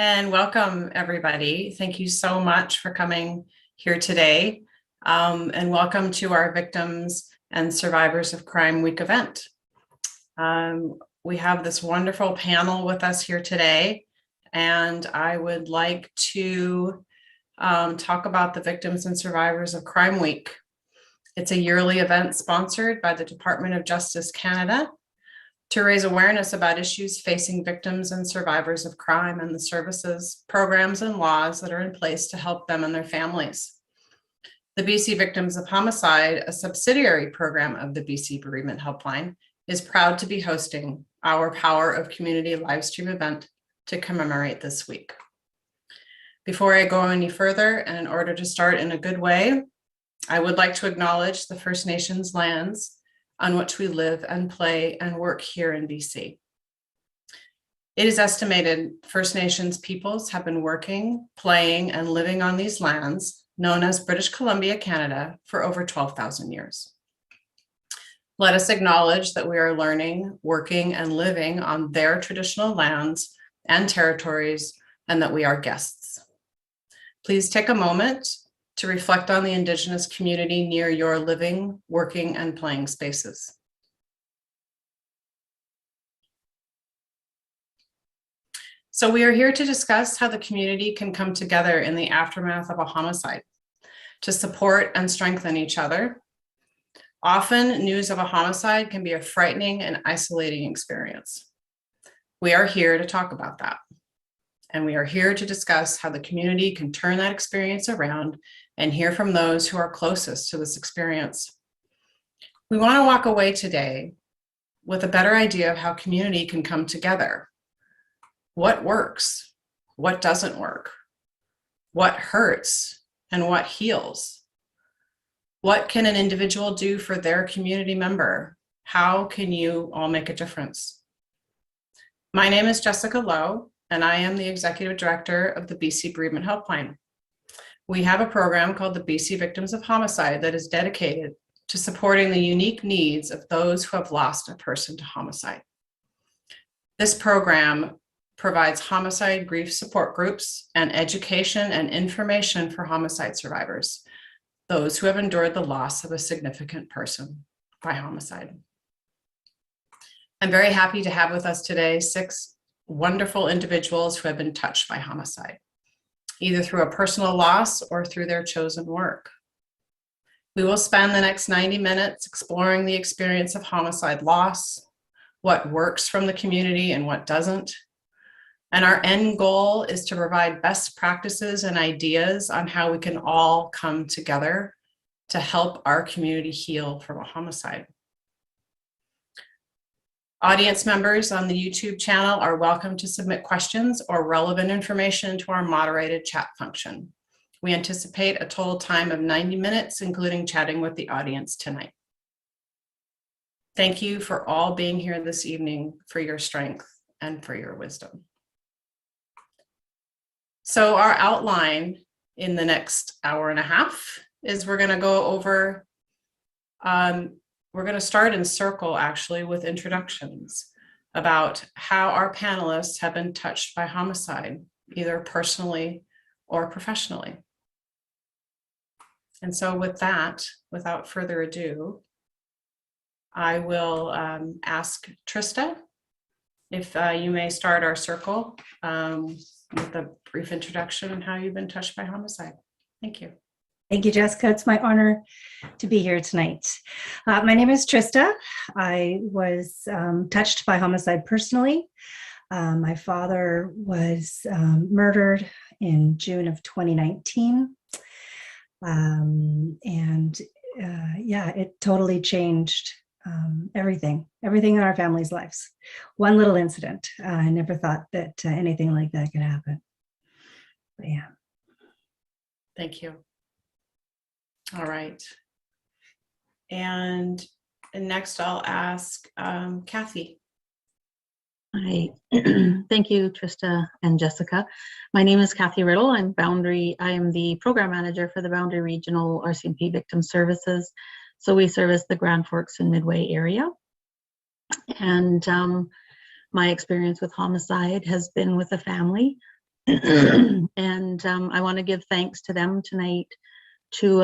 And welcome, everybody. Thank you so much for coming here today. And welcome to our Victims and Survivors of Crime Week event. We have this wonderful panel with us here today, and I would like to talk about the Victims and Survivors of Crime Week. It's a yearly event sponsored by the Department of Justice Canada to raise awareness about issues facing victims and survivors of crime and the services, programs, and laws that are in place to help them and their families. The BC Victims of Homicide, a subsidiary program of the BC Bereavement Helpline, is proud to be hosting our Power of Community livestream event to commemorate this week. Before I go any further, and in order to start in a good way, I would like to acknowledge the First Nations lands on which we live and play and work here in BC. It is estimated First Nations peoples have been working, playing, and living on these lands, known as British Columbia, Canada, for over 12,000 years. Let us acknowledge that we are learning, working, and living on their traditional lands and territories, and that we are guests. Please take a moment to reflect on the Indigenous community near your living, working, and playing spaces. So we are here to discuss how the community can come together in the aftermath of a homicide to support and strengthen each other. Often, news of a homicide can be a frightening and isolating experience. We are here to talk about that. And we are here to discuss how the community can turn that experience around and hear from those who are closest to this experience. We want to walk away today with a better idea of how community can come together. What works? What doesn't work? What hurts and what heals? What can an individual do for their community member? How can you all make a difference? My name is Jessica Lowe, and I am the Executive Director of the BC Bereavement Helpline. We have a program called the BC Victims of Homicide that is dedicated to supporting the unique needs of those who have lost a person to homicide. This program provides homicide grief support groups and education and information for homicide survivors, those who have endured the loss of a significant person by homicide. I'm very happy to have with us today 6 wonderful individuals who have been touched by homicide, either through a personal loss or through their chosen work. We will spend the next 90 minutes exploring the experience of homicide loss, what works from the community and what doesn't. And our end goal is to provide best practices and ideas on how we can all come together to help our community heal from a homicide. Audience members on the YouTube channel are welcome to submit questions or relevant information to our moderated chat function. We anticipate a total time of 90 minutes, including chatting with the audience tonight. Thank you for all being here this evening, for your strength and for your wisdom. So our outline in the next hour and a half is we're going to go over we're going to start in circle, actually, with introductions about how our panelists have been touched by homicide, either personally or professionally. And so with that, without further ado, I will ask Trista if you may start our circle with a brief introduction on how you've been touched by homicide. Thank you. Thank you, Jessica. It's my honor to be here tonight. My name is Trista. I was touched by homicide personally. My father was murdered in June of 2019. It totally changed everything in our family's lives. One little incident. I never thought that anything like that could happen. But yeah. Thank you. All right. And next I'll ask Cathy. Hi. Thank you, Trista and Jessica. My name is Cathy Riddle. I am the program manager for the Boundary Regional RCMP Victim Services. So we service the Grand Forks and Midway area. And my experience with homicide has been with a family And I want to give thanks to them tonight for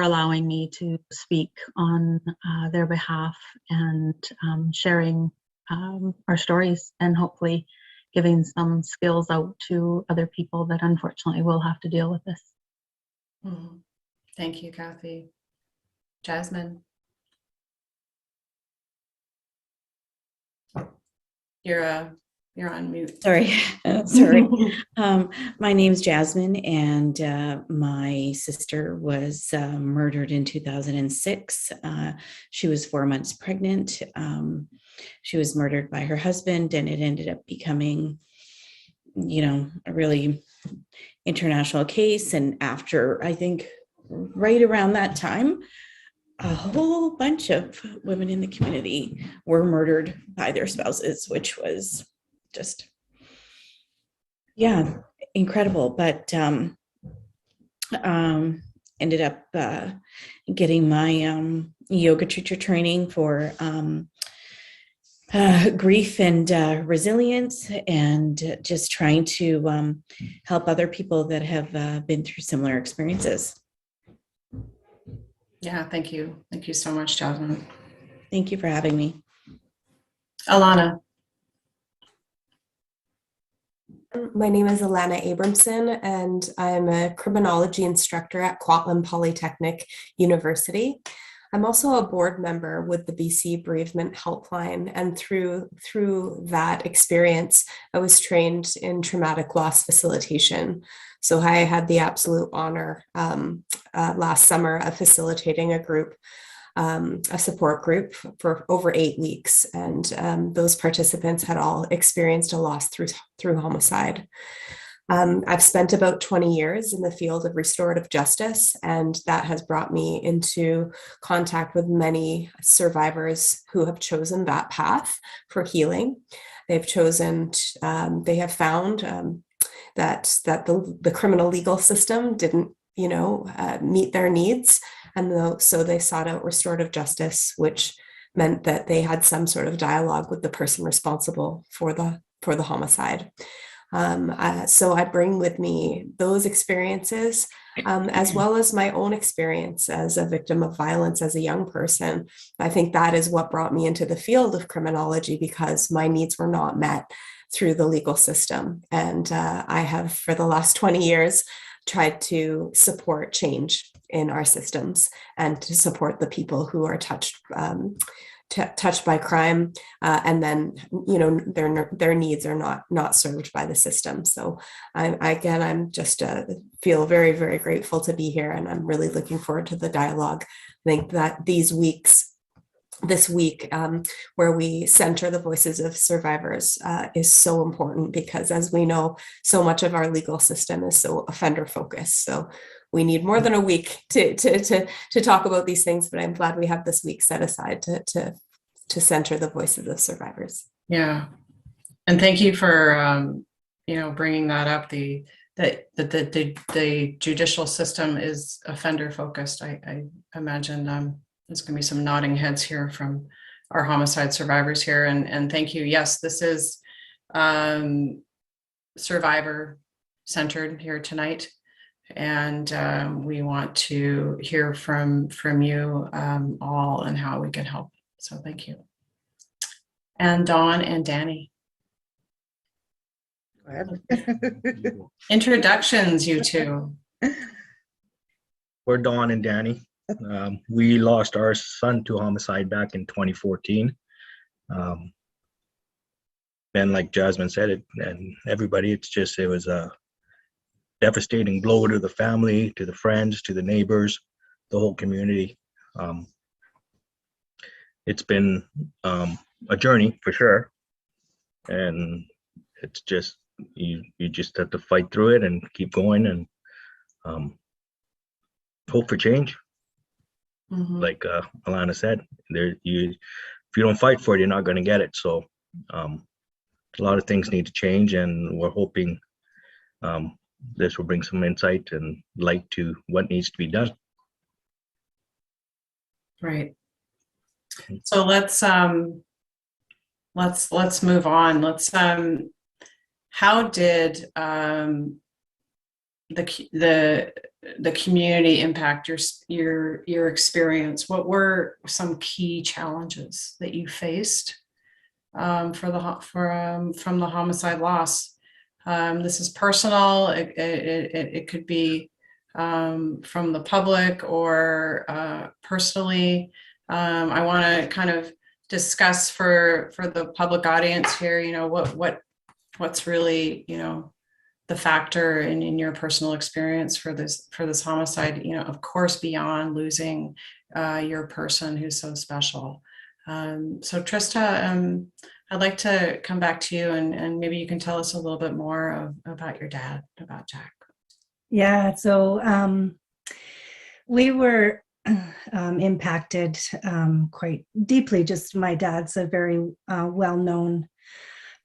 allowing me to speak on their behalf and sharing our stories, and hopefully giving some skills out to other people that unfortunately will have to deal with this. Thank you, Cathy. Jasmin. You're on mute. Sorry. My name's Jasmin, and my sister was murdered in 2006. She was 4 months pregnant. She was murdered by her husband, and it ended up becoming, a really international case. And after, I think, right around that time, a whole bunch of women in the community were murdered by their spouses, which was just, incredible. But ended up getting my yoga teacher training for grief and resilience, and just trying to help other people that have been through similar experiences. Yeah, thank you. Thank you so much, Jasmin. Thank you for having me. Alana. My name is Alana Abramson, and I'm a criminology instructor at Kwantlen Polytechnic University. I'm also a board member with the BC Bereavement Helpline, and through that experience, I was trained in traumatic loss facilitation. So I had the absolute honor last summer of facilitating a group, a support group for over 8 weeks, and those participants had all experienced a loss through homicide. I've spent about 20 years in the field of restorative justice, and that has brought me into contact with many survivors who have chosen that path for healing. They've chosen, they have found that the criminal legal system didn't, meet their needs, and so they sought out restorative justice, which meant that they had some sort of dialogue with the person responsible for the homicide. So I bring with me those experiences, as well as my own experience as a victim of violence as a young person. I think that is what brought me into the field of criminology, because my needs were not met through the legal system. And I have, for the last 20 years, tried to support change in our systems and to support the people who are touched by crime, and then their needs are not served by the system. So I'm just feel very, very grateful to be here, and I'm really looking forward to the dialogue. I think that this week where we center the voices of survivors is so important, because as we know, so much of our legal system is so offender focused. So we need more than a week to talk about these things, but I'm glad we have this week set aside to center the voices of survivors. Yeah, and thank you for bringing that up. The judicial system is offender focused. I imagine there's going to be some nodding heads here from our homicide survivors here, and thank you. Yes, this is survivor centered here tonight. And we want to hear from you all and how we can help. So thank you. And Dawn and Danny. Go ahead. Introductions, you two. We're Dawn and Danny. We lost our son to homicide back in 2014. And like Jasmin said, it and everybody, it was a devastating blow to the family, to the friends, to the neighbors, the whole community. It's been a journey for sure, and it's just you just have to fight through it and keep going and hope for change. Mm-hmm. Like Alana said, if you don't fight for it, you're not going to get it. So a lot of things need to change, and we're hoping this will bring some insight and light to what needs to be done. Right. So let's move on. how did the community impact your experience? What were some key challenges that you faced from the homicide loss? This is personal. It could be from the public or personally. I want to kind of discuss for the public audience here, what's really, the factor in your personal experience for this homicide, of course, beyond losing your person who's so special. So Trista, I'd like to come back to you and maybe you can tell us a little bit more about your dad, about Jack. Yeah, so we were impacted quite deeply. Just my dad's a very well-known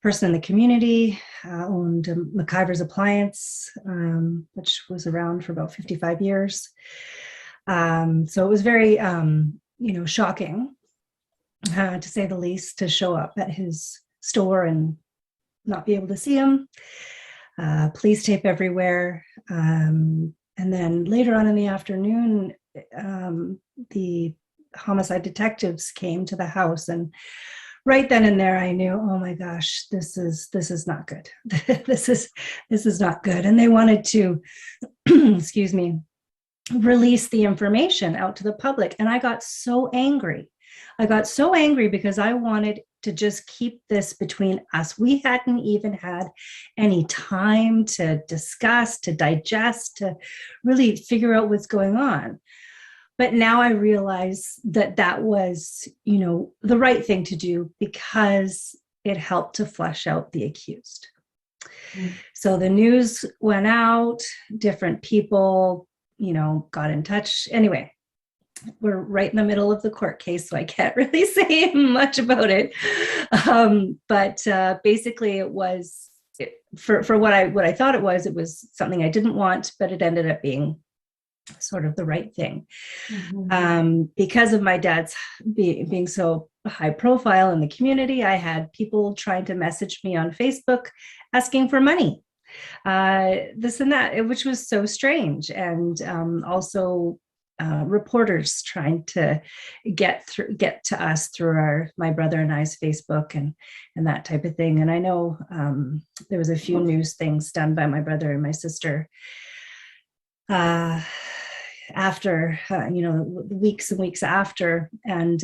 person in the community, owned McIver's Appliance, which was around for about 55 years. So it was very, shocking, to say the least, to show up at his store and not be able to see him. Police tape everywhere. And then later on in the afternoon, the homicide detectives came to the house, and right then and there, I knew, oh my gosh, this is not good. this is not good. And they wanted to, excuse me, release the information out to the public. And I got so angry. Because I wanted to just keep this between us. We hadn't even had any time to discuss, to digest, to really figure out what's going on. But now I realize that was, the right thing to do because it helped to flesh out the accused. Mm. So the news went out, different people, got in touch. Anyway, we're right in the middle of the court case, so I can't really say much about it. But basically it was, for what I thought it was something I didn't want, but it ended up being sort of the right thing. Mm-hmm. Because of my dad's being so high profile in the community, I had people trying to message me on Facebook asking for money, this and that, which was so strange. And also reporters trying to get to us through my brother and I's Facebook and that type of thing. And I know there was a few news things done by my brother and my sister after, weeks and weeks after, and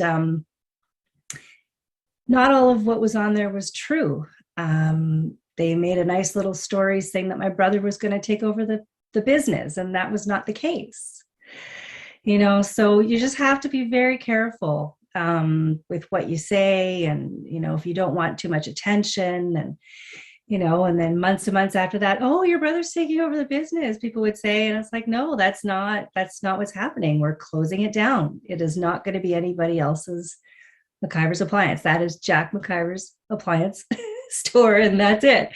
not all of what was on there was true. They made a nice little story saying that my brother was going to take over the business, and that was not the case. So you just have to be very careful with what you say, and if you don't want too much attention, and and then months and months after that, oh, your brother's taking over the business, people would say. And it's like, no, that's not what's happening. We're closing it down. It is not going to be anybody else's McIver's Appliance. That is Jack McIver's Appliance store, and that's it.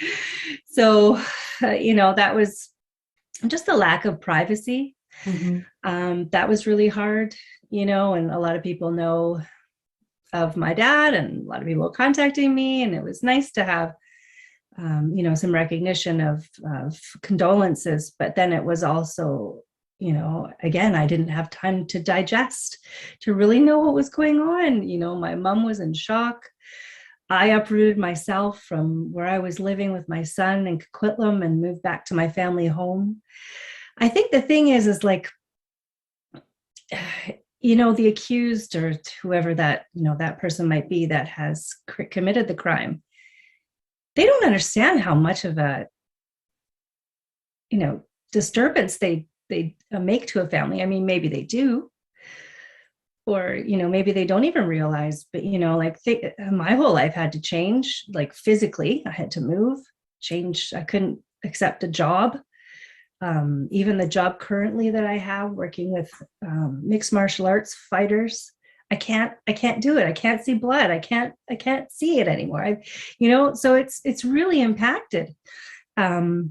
So, that was just a lack of privacy. Mm-hmm. That was really hard, and a lot of people know of my dad, and a lot of people were contacting me, and it was nice to have some recognition of condolences, but then it was also, again, I didn't have time to digest, to really know what was going on. My mom was in shock. I uprooted myself from where I was living with my son in Kwantlen and moved back to my family home. I think the thing is like, the accused or whoever that, that person might be that has committed the crime, they don't understand how much of a, disturbance they make to a family. I mean, maybe they do, or, maybe they don't even realize, but, my whole life had to change, like physically. I had to move, change. I couldn't accept a job. Even the job currently that I have, working with mixed martial arts fighters, I can't do it. I can't see blood. I can't see it anymore. So it's really impacted a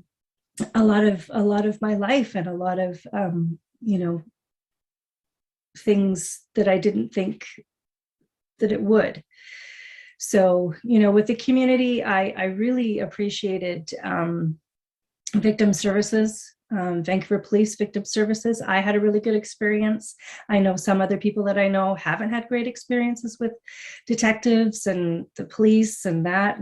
lot of my life, and a lot of things that I didn't think that it would. So, with the community, I really appreciated victim services, Vancouver Police Victim Services. I had a really good experience. I know some other people that I know haven't had great experiences with detectives and the police and that.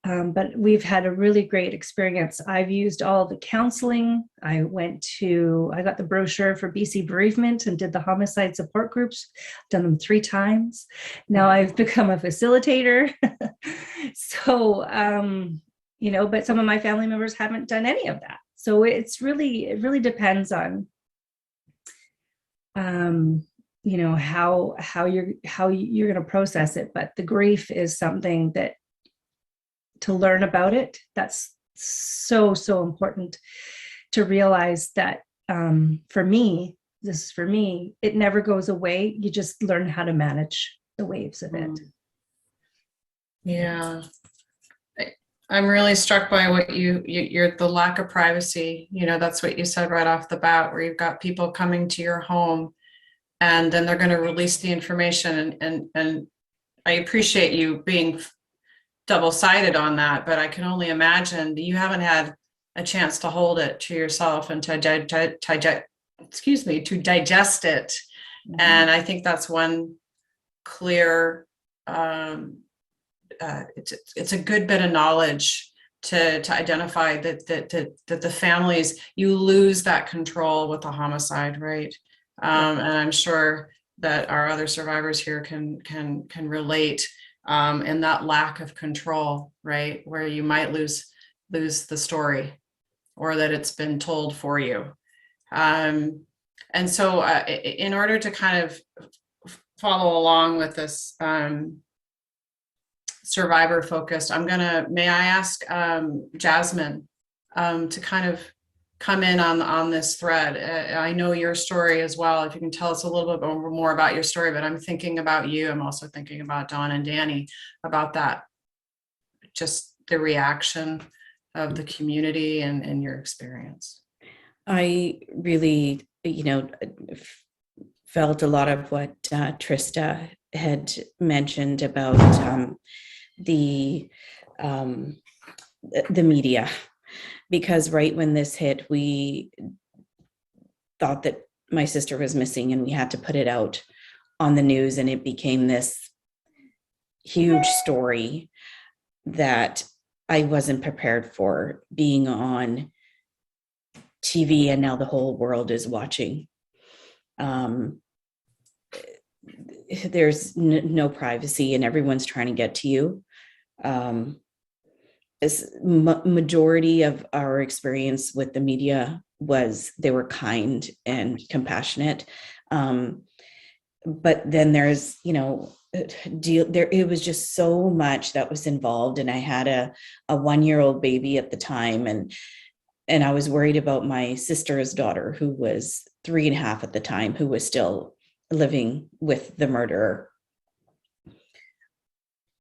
But we've had a really great experience. I've used all the counseling. I got the brochure for BC Bereavement and did the homicide support groups, done them 3 times. Now I've become a facilitator. So, but some of my family members haven't done any of that. So it really depends on, how you're going to process it. But the grief is something that, to learn about it, that's so important to realize that for me, it never goes away. You just learn how to manage the waves of it. Yeah. I'm really struck by what you're the lack of privacy. That's what you said right off the bat, where you've got people coming to your home and then they're going to release the information. And I appreciate you being double-sided on that, but I can only imagine that you haven't had a chance to hold it to yourself and to digest it. Mm-hmm. And I think that's one clear, it's a good bit of knowledge to identify that the families, you lose that control with the homicide, right? And I'm sure that our other survivors here can relate. And that lack of control, right, where you might lose the story, or that it's been told for you. And so in order to kind of follow along with this survivor focused, may I ask Jasmin to kind of come in on this thread. I know your story as well. If you can tell us a little bit more about your story, but I'm thinking about you. I'm also thinking about Dawn and Danny, about that, just the reaction of the community and your experience. I really, felt a lot of what Trista had mentioned about the media. Because right when this hit, we thought that my sister was missing and we had to put it out on the news, and it became this huge story that I wasn't prepared for, being on TV and now the whole world is watching. There's no privacy and everyone's trying to get to you. Majority of our experience with the media was they were kind and compassionate, but then there's it was just so much that was involved, and I had a 1-year-old baby at the time, and I was worried about my sister's daughter, who was 3.5 at the time, who was still living with the murderer.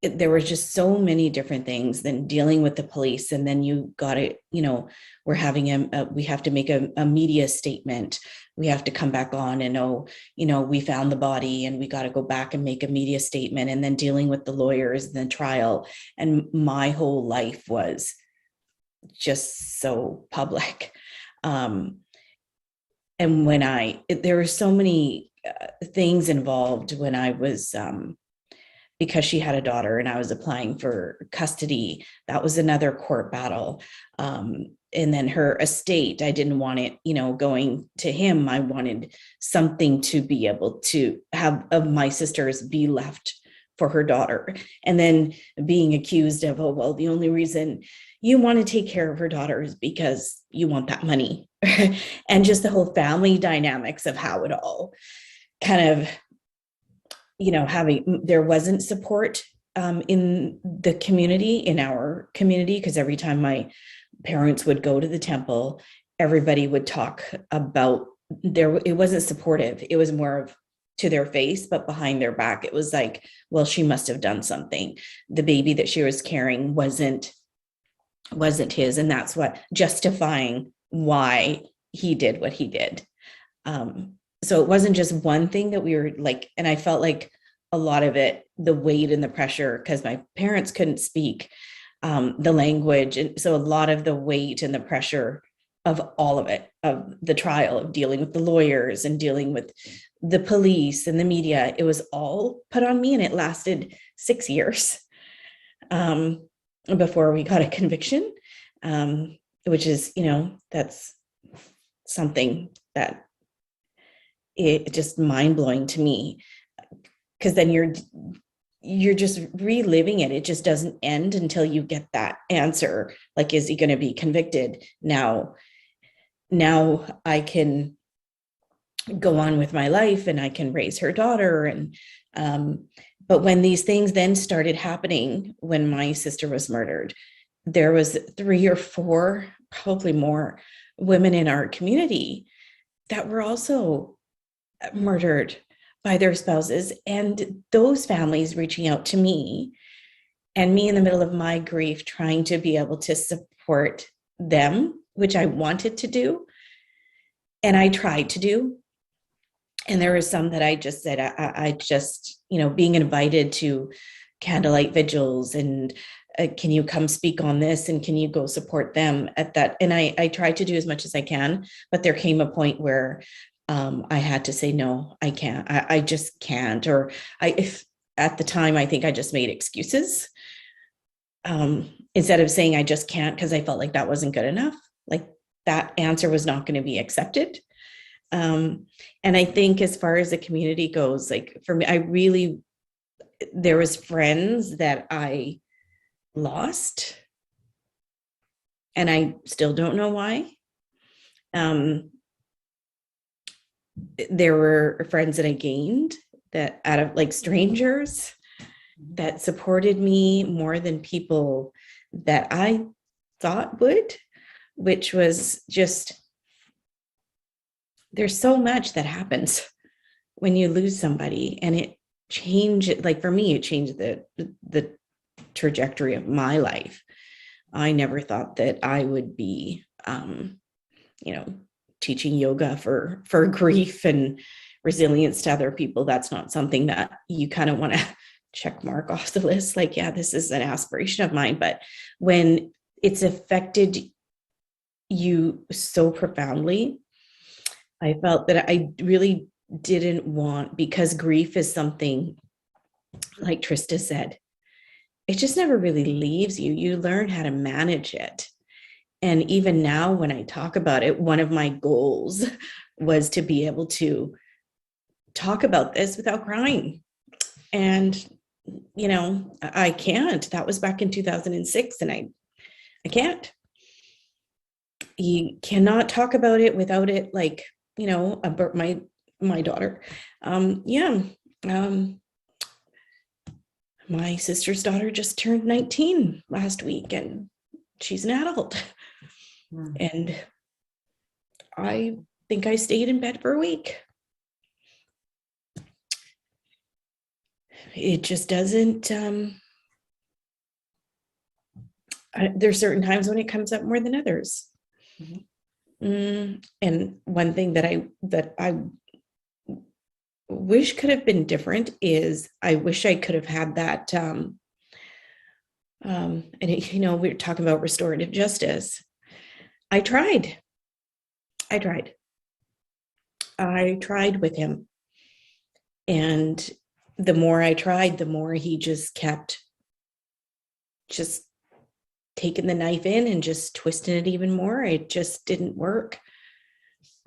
There were just so many different things than dealing with the police. And then you got it, we're having we have to make a media statement. We have to come back on and, we found the body and we got to go back and make a media statement, and then dealing with the lawyers and the trial. And my whole life was just so public. And when there were so many things involved when I was, because she had a daughter and I was applying for custody. That was another court battle. And then her estate, I didn't want it, going to him. I wanted something to be able to have of my sisters be left for her daughter. And then being accused of, the only reason you want to take care of her daughter is because you want that money. And just the whole family dynamics of how it all kind of, there wasn't support in the community, in our community, because every time my parents would go to the temple, everybody would talk about it wasn't supportive. It was more of to their face, but behind their back, it was like, well, she must have done something. The baby that she was carrying wasn't his. And that's what justifying why he did what he did. So it wasn't just one thing that we were like, and I felt like a lot of it, the weight and the pressure, because my parents couldn't speak the language. And so a lot of the weight and the pressure of all of it, of the trial, of dealing with the lawyers and dealing with the police and the media, it was all put on me, and it lasted 6 years before we got a conviction, which is, that's something that it just mind-blowing to me, because then you're just reliving it. It just doesn't end until you get that answer. Like, is he going to be convicted? Now I can go on with my life and I can raise her daughter. And, but when these things then started happening, when my sister was murdered, there was 3 or 4, probably more, women in our community that were also murdered by their spouses, and those families reaching out to me, and me in the middle of my grief trying to be able to support them, which I wanted to do and I tried to do. And there were some that I just said, I just, being invited to candlelight vigils and can you come speak on this, and can you go support them at that? And I tried to do as much as I can, but there came a point where I had to say, no, I can't. I just can't. Or if at the time, I think I just made excuses instead of saying I just can't, because I felt like that wasn't good enough. Like, that answer was not going to be accepted. And I think as far as the community goes, like for me, there was friends that I lost, and I still don't know why. There were friends that I gained that out of like strangers that supported me more than people that I thought would, which was just, there's so much that happens when you lose somebody, and it changed, like for me, it changed the trajectory of my life. I never thought that I would be, teaching yoga for grief and resilience to other people. That's not something that you kind of want to check mark off the list. Like, yeah, this is an aspiration of mine. But when it's affected you so profoundly, I felt that I really didn't want, because grief is something, like Trista said, it just never really leaves you. You learn how to manage it. And even now, when I talk about it, one of my goals was to be able to talk about this without crying. And, I can't. That was back in 2006, and I can't. You cannot talk about it without it, like, about my daughter. My sister's daughter just turned 19 last week, and she's an adult. And I think I stayed in bed for a week. It just doesn't, there's certain times when it comes up more than others. And one thing that I wish could have been different is I wish I could have had that, we're talking about restorative justice. I tried with him. And the more I tried, the more he just kept taking the knife in and just twisting it even more. It just didn't work.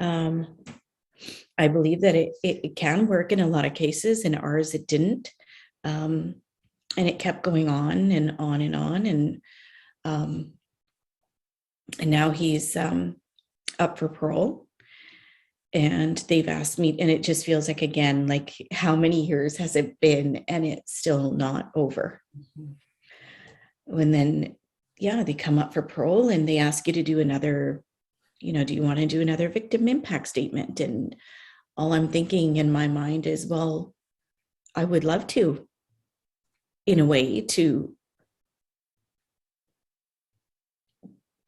I believe that it can work in a lot of cases. In ours, it didn't. And it kept going on and on and on. And now he's up for parole, and they've asked me, and it just feels like, again, like how many years has it been, and it's still not over. And then, they come up for parole and they ask you to do another, do you want to do another victim impact statement? And all I'm thinking in my mind is, well, I would love to, in a way, to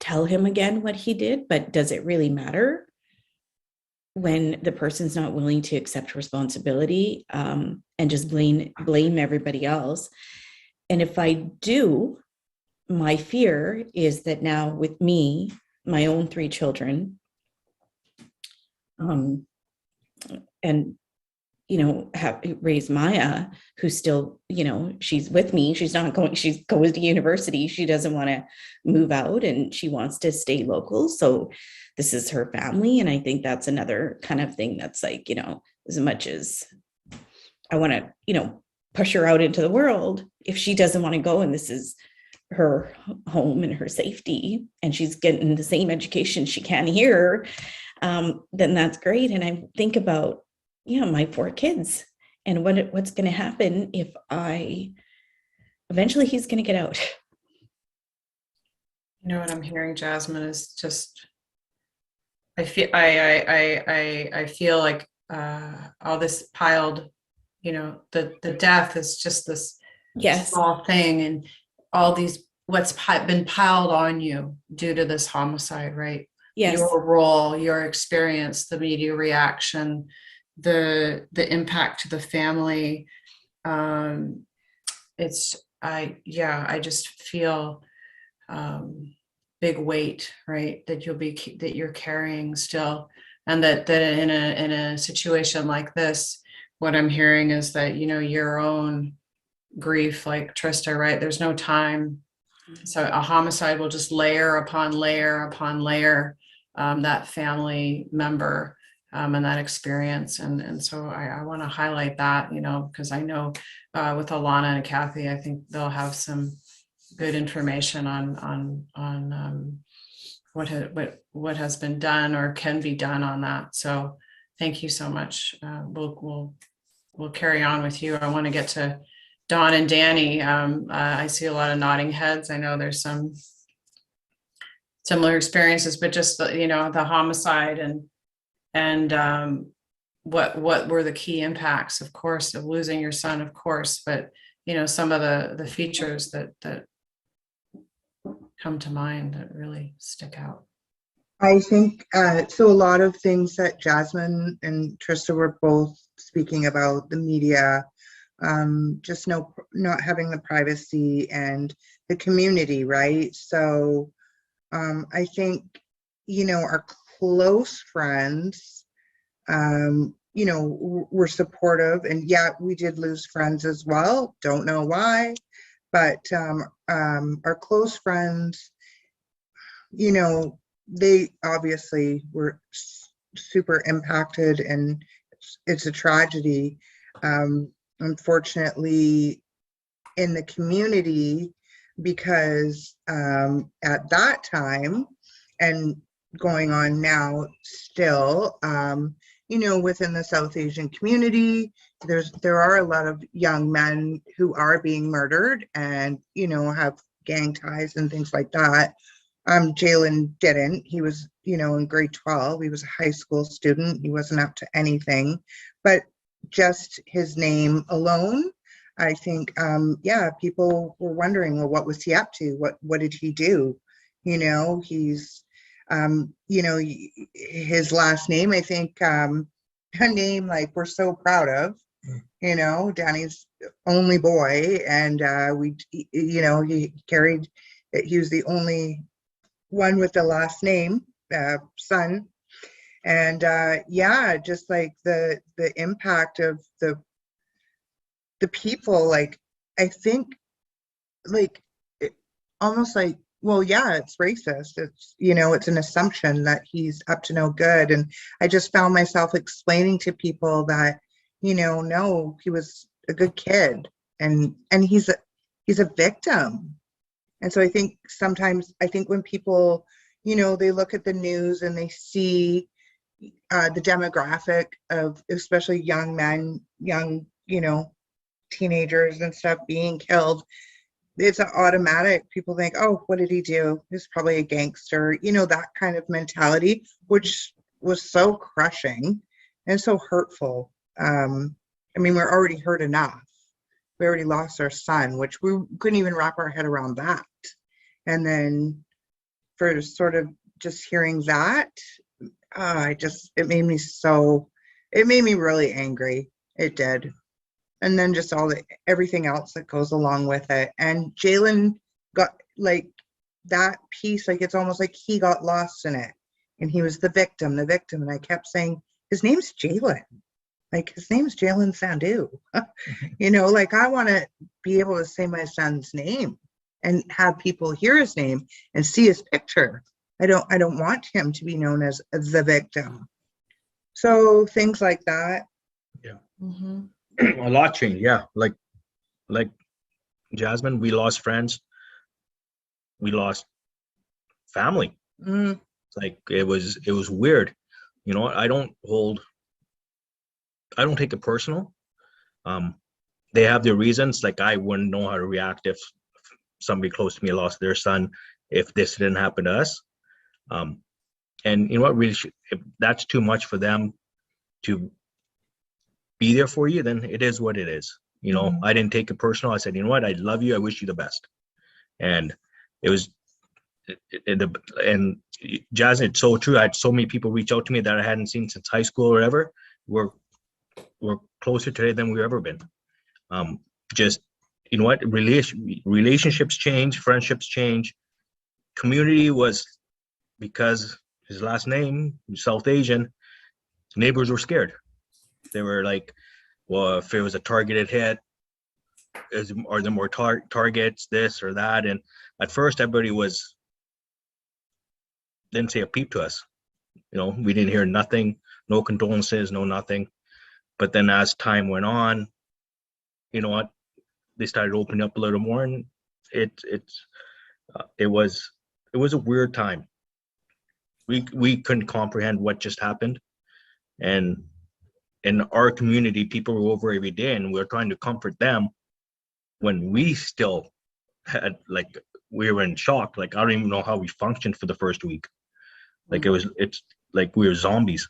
tell him again what he did, but does it really matter? when the person's not willing to accept responsibility, and just blame everybody else. And if I do, my fear is that now with me, my own 3 children, and have raised Maya, who's still, she's with me. She's not going, she goes to university. She doesn't want to move out and she wants to stay local. So this is her family. And I think that's another kind of thing that's like, as much as I want to, push her out into the world, if she doesn't want to go and this is her home and her safety, and she's getting the same education she can here, then that's great. And I think about, my 4 kids and what's going to happen if eventually he's going to get out. What I'm hearing, Jasmin, is just, I feel like all this piled, the death is just this small thing, and all these, what's been piled on you due to this homicide, right? Yes. Your role, your experience, the media reaction, the impact to the family. I just feel big weight, right? That you're carrying still. And that in a situation like this, what I'm hearing is that, your own grief, like Trista, right? There's no time. So a homicide will just layer upon layer upon layer, that family member, and that experience. And so I want to highlight that, because I know with Alana and Cathy, I think they'll have some good information on what has been done or can be done on that. So thank you so much. We'll carry on with you. I want to get to Dawn and Danny. I see a lot of nodding heads. I know there's some similar experiences, but just the homicide and what were the key impacts, of course, of losing your son, of course, but some of the features that come to mind that really stick out. I think so. A lot of things that Jasmin and Trista were both speaking about, the media, just not having the privacy, and the community, right? So I think our close friends, were supportive, and we did lose friends as well. Don't know why, but our close friends, they obviously were super impacted, and it's a tragedy. Unfortunately, in the community, because at that time, and going on now still, within the South Asian community, there are a lot of young men who are being murdered and, have gang ties and things like that. Jalen didn't. He was, in grade 12. He was a high school student. He wasn't up to anything. But just his name alone, I think, people were wondering, well, what was he up to? What did he do? He's, his last name, I think, a name like we're so proud of, Danny's only boy. And he was the only one with the last name, son. And just like the impact of the people, like, I think, like, almost like, well, it's racist. It's, it's an assumption that he's up to no good. And I just found myself explaining to people that, no, he was a good kid, and he's a victim. And so I think sometimes, when people, they look at the news and they see the demographic of especially young men, teenagers and stuff being killed, it's an automatic, people think, oh, what did he do? He's probably a gangster, that kind of mentality, which was so crushing and so hurtful. We're already hurt enough. We already lost our son, which we couldn't even wrap our head around that. And then for sort of just hearing that, it made me really angry. It did. And then just everything else that goes along with it. And Jalen got like that piece, like it's almost like he got lost in it. And he was the victim. And I kept saying, his name's Jalen. Like his name's Jalen Sandhu. You know, like I want to be able to say my son's name and have people hear his name and see his picture. I don't want him to be known as the victim. So things like that. Yeah. Mm-hmm. A lot changed. Yeah. Like Jasmin, we lost friends. We lost family. Mm. Like it was weird. You know, I don't take it personal. They have their reasons. Like I wouldn't know how to react if somebody close to me lost their son, if this didn't happen to us. And you know what, really, if that's too much for them to be there for you, then it is what it is. You know, I didn't take it personal. I said, you know what, I love you. I wish you the best. And it was, and Jasmin, it's so true. I had so many people reach out to me that I hadn't seen since high school or whatever. We're closer today than we've ever been. Just, you know what, relationships change, friendships change. Community was, because his last name, South Asian, neighbors were scared. They were like, well, if it was a targeted hit, are there more targets, this or that? And at first, everybody didn't say a peep to us. You know, we didn't hear nothing, no condolences, no nothing. But then as time went on, you know what, they started opening up a little more, and it was a weird time. We couldn't comprehend what just happened, and in our community, people were over every day, and we were trying to comfort them when we still had, like, we were in shock. Like, I don't even know how we functioned for the first week. Like it's like we were zombies.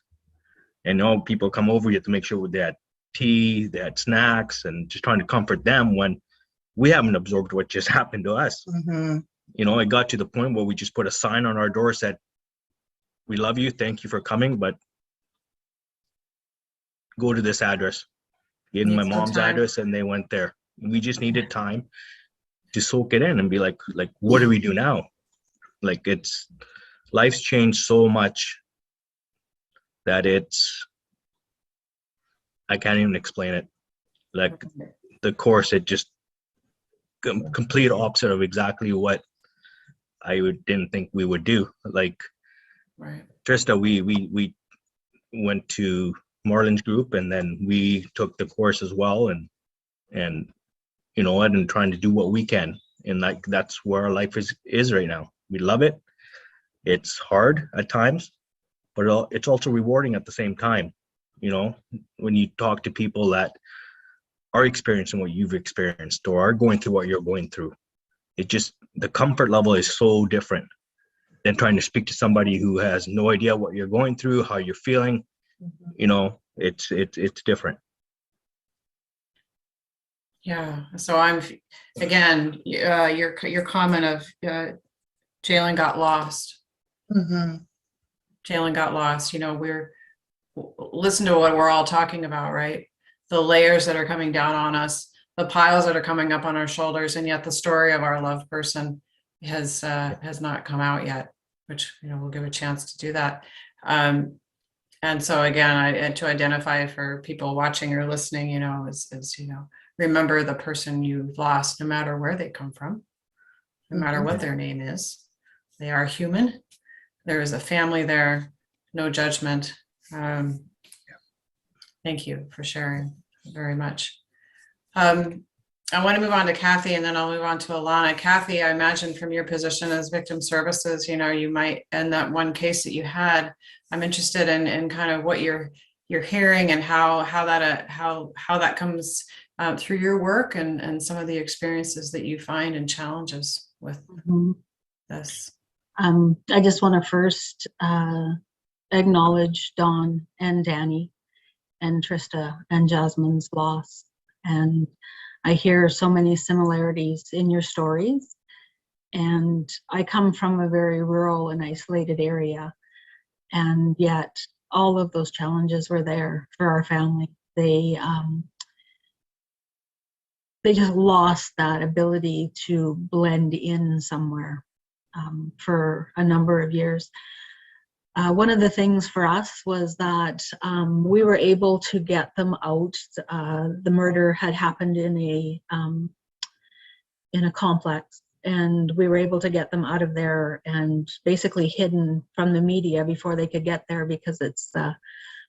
And you know, people come over, you have to make sure they had tea, they had snacks, and just trying to comfort them when we haven't absorbed what just happened to us. Mm-hmm. You know, it got to the point where we just put a sign on our door, said, we love you, thank you for coming, but go to this address. Gave them my mom's address, and they went there. We just needed time to soak it in and be like, what do we do now? Like, life's changed so much that I can't even explain it. Like the course, it just complete opposite of exactly what I didn't think we would do. Like, Right. Trista, we went to Marlon's group, and then we took the course as well, and you know what, and trying to do what we can, and like that's where our life is right now. We love it. It's hard at times, but it's also rewarding at the same time. You know, when you talk to people that are experiencing what you've experienced or are going through what you're going through, it just, the comfort level is so different than trying to speak to somebody who has no idea what you're going through, how you're feeling. You know, it's different. Yeah. So I'm, again, your comment of Jalen got lost. Mm-hmm. Jalen got lost. You know, listen to what we're all talking about, right? The layers that are coming down on us, the piles that are coming up on our shoulders, and yet the story of our loved person has not come out yet, which, you know, we'll give a chance to do that. And so again, to identify for people watching or listening, you know, is you know, remember the person you lost, no matter where they come from, no matter what their name is. They are human. There is a family there, no judgment. Thank you for sharing very much. I want to move on to Cathy, and then I'll move on to Alana. Cathy, I imagine from your position as victim services, you know, you might, in that one case that you had, I'm interested in kind of what you're hearing and how that comes through your work and some of the experiences that you find and challenges with this. I just want to first acknowledge Dawn and Danny and Trista and Jasmin's loss. And I hear so many similarities in your stories. And I come from a very rural and isolated area. And yet all of those challenges were there for our family. They just lost that ability to blend in somewhere for a number of years. One of the things for us was that we were able to get them out. The murder had happened in a complex, and we were able to get them out of there and basically hidden from the media before they could get there, because it's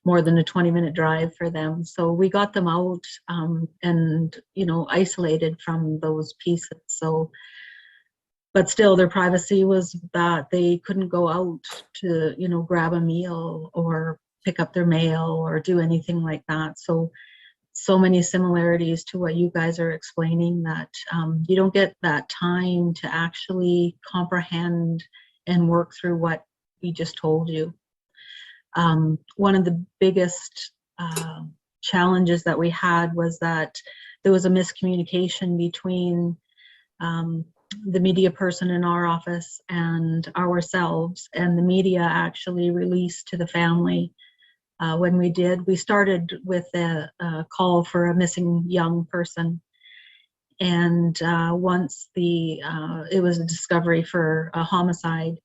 more than a 20-minute drive for them. So we got them out and, you know, isolated from those pieces. So, but still their privacy was that they couldn't go out to, you know, grab a meal or pick up their mail or do anything like that. So many similarities to what you guys are explaining, that you don't get that time to actually comprehend and work through what we just told you. One of the biggest challenges that we had was that there was a miscommunication between the media person in our office and ourselves, and the media actually released to the family. When we started with a call for a missing young person, and once it was a discovery for a homicide,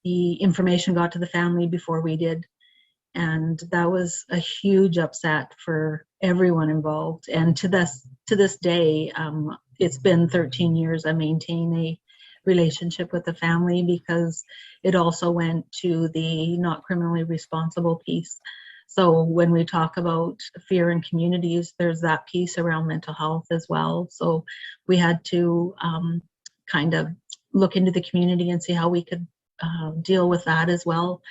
the information got to the family before we did, and that was a huge upset for everyone involved. And to this day, it's been 13 years. I maintain a relationship with the family because it also went to the not criminally responsible piece. So when we talk about fear in communities, there's that piece around mental health as well. So we had to kind of look into the community and see how we could deal with that as well.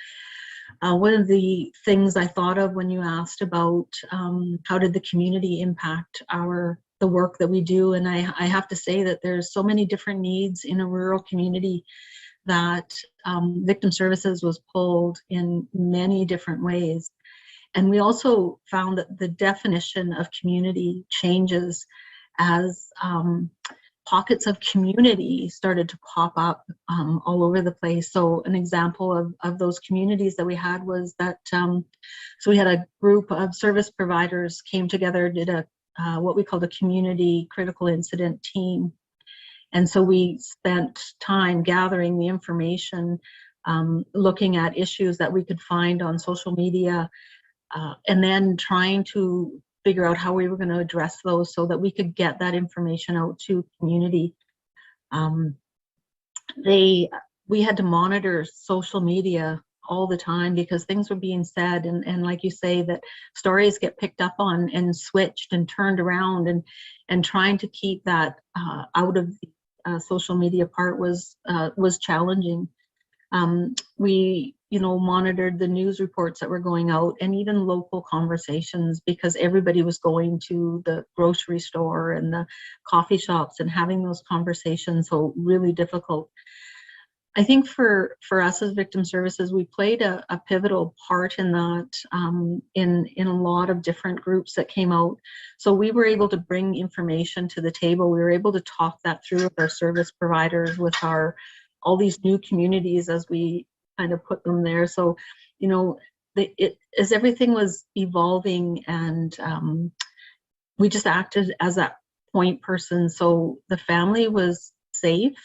One of the things I thought of when you asked about how did the community impact the work that we do, and I have to say that there's so many different needs in a rural community that victim services was pulled in many different ways. And we also found that the definition of community changes as pockets of community started to pop up all over the place. So an example of those communities that we had was that, so we had a group of service providers came together, did what we called a community critical incident team. And so we spent time gathering the information, looking at issues that we could find on social media, and then trying to figure out how we were going to address those so that we could get that information out to community. We had to monitor social media all the time because things were being said, and like you say, that stories get picked up on and switched and turned around, and trying to keep that out of the social media part was challenging. We monitored the news reports that were going out, and even local conversations, because everybody was going to the grocery store and the coffee shops and having those conversations. So really difficult. I think for us as victim services, we played a pivotal part in that, in a lot of different groups that came out. So we were able to bring information to the table. We were able to talk that through with our service providers, with all these new communities as we kind of put them there. So, as everything was evolving, and we just acted as that point person. So the family was safe.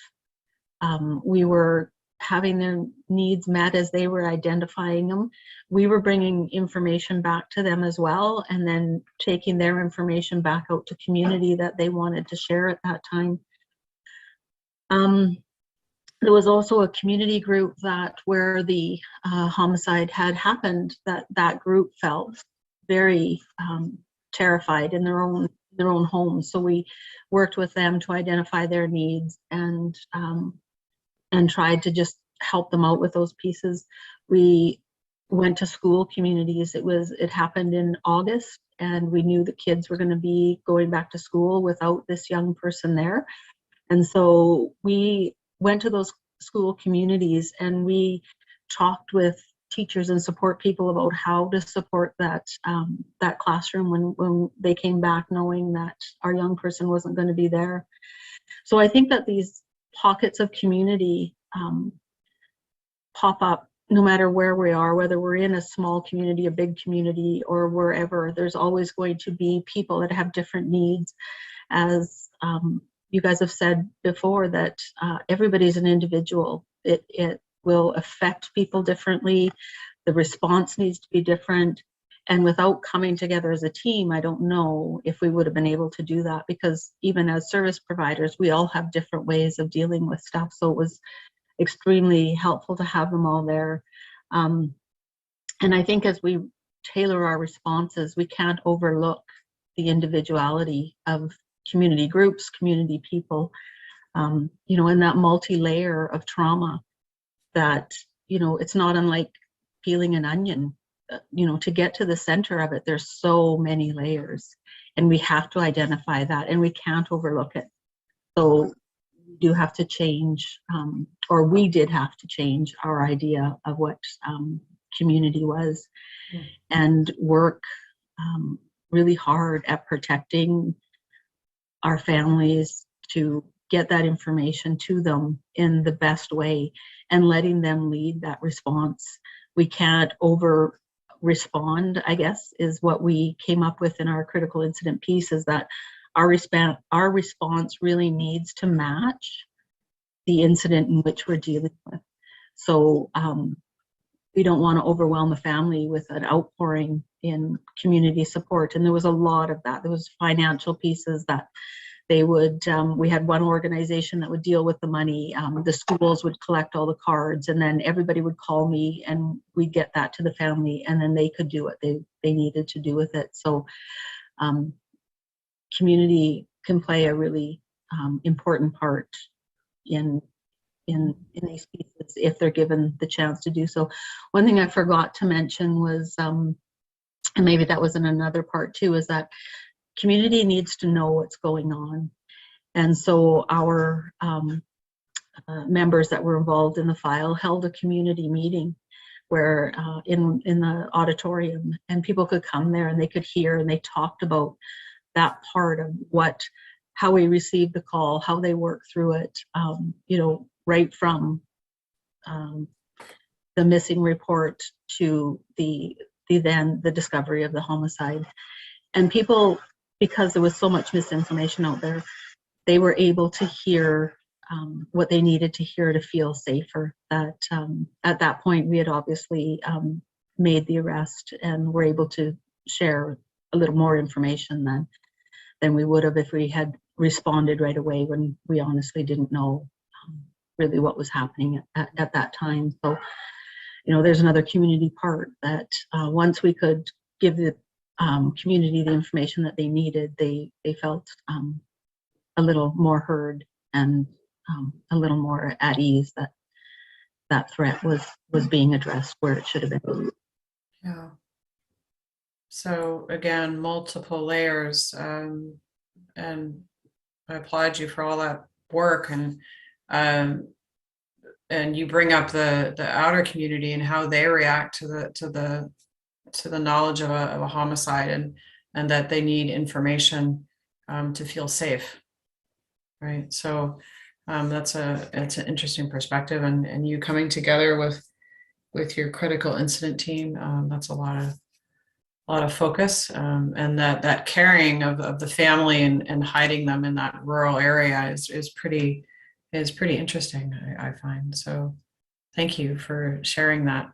We were having their needs met as they were identifying them. We were bringing information back to them as well, and then taking their information back out to community that they wanted to share at that time. There was also a community group where the homicide had happened, that group felt very terrified in their own homes. So we worked with them to identify their needs and tried to just help them out with those pieces. We went to school communities. It happened in August, and we knew the kids were going to be going back to school without this young person there. And so we went to those school communities, and we talked with teachers and support people about how to support that classroom when they came back, knowing that our young person wasn't going to be there. So I think that these pockets of community pop up no matter where we are, whether we're in a small community, a big community, or wherever, there's always going to be people that have different needs. As you guys have said before, that everybody's an individual. It will affect people differently. The response needs to be different. And without coming together as a team, I don't know if we would have been able to do that, because even as service providers, we all have different ways of dealing with stuff. So it was extremely helpful to have them all there. And I think as we tailor our responses, we can't overlook the individuality of community groups, community people, you know, in that multi-layer of trauma that, you know, it's not unlike peeling an onion. You know, to get to the center of it, there's so many layers, and we have to identify that, and we can't overlook it. So we do have to change, or we did have to change our idea of what community was, and work really hard at protecting our families to get that information to them in the best way and letting them lead that response. We can't over respond, I guess, is what we came up with in our critical incident piece, is that our response really needs to match the incident in which we're dealing with. So we don't want to overwhelm the family with an outpouring in community support. And there was a lot of that. There was financial pieces that they would, we had one organization that would deal with the money. The schools would collect all the cards, and then everybody would call me, and we'd get that to the family, and then they could do what they needed to do with it. So community can play a really important part in these pieces if they're given the chance to do so. One thing I forgot to mention was, and maybe that was in another part too, is that community needs to know what's going on. And so our members that were involved in the file held a community meeting where in the auditorium, and people could come there and they could hear, and they talked about that part of how we received the call, how they worked through it, you know, right from the missing report to the discovery of the homicide. And people, because there was so much misinformation out there, they were able to hear what they needed to hear to feel safer. That at that point, we had obviously made the arrest and were able to share a little more information than we would have if we had responded right away, when we honestly didn't know really what was happening at that time. So, you know, there's another community part that once we could give the community the information that they needed, they felt a little more heard and a little more at ease that that threat was being addressed where it should have been. Yeah. So again, multiple layers, and I applaud you for all that work, and you bring up the outer community and how they react to the knowledge of a homicide, and that they need information to feel safe, right? So it's an interesting perspective, and you coming together with your critical incident team, that's a lot of focus, and that caring of the family and hiding them in that rural area is pretty interesting, I find. So thank you for sharing that.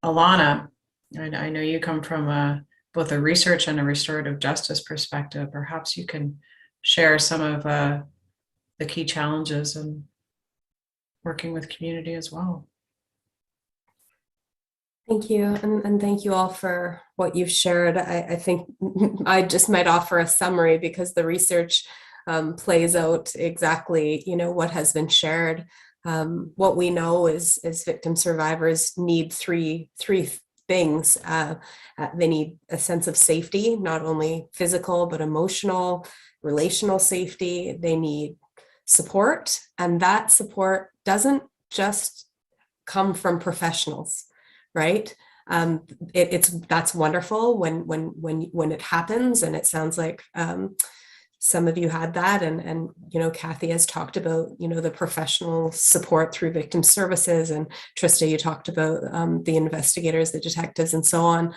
Alanna, I know you come from both a research and a restorative justice perspective. Perhaps you can share some of the key challenges in working with community as well. Thank you, and thank you all for what you've shared. I think I just might offer a summary, because the research plays out exactly, you know, what has been shared. What we know is victim survivors need three things. They need a sense of safety, not only physical but emotional, relational safety. They need support, and that support doesn't just come from professionals. Right? That's wonderful when it happens, and it sounds like some of you had that, and Cathy has talked about the professional support through victim services, and Trista, you talked about the investigators, the detectives, and so on.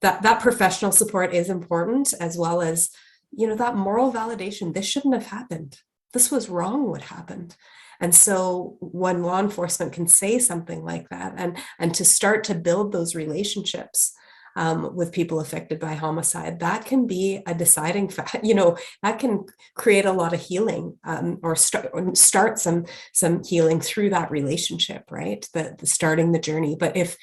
That professional support is important, as well as that moral validation. This shouldn't have happened. This was wrong what happened. And so when law enforcement can say something like that, and to start to build those relationships with people affected by homicide, that can be a deciding factor. That can create a lot of healing, or start some healing through that relationship, right? The starting the journey. But if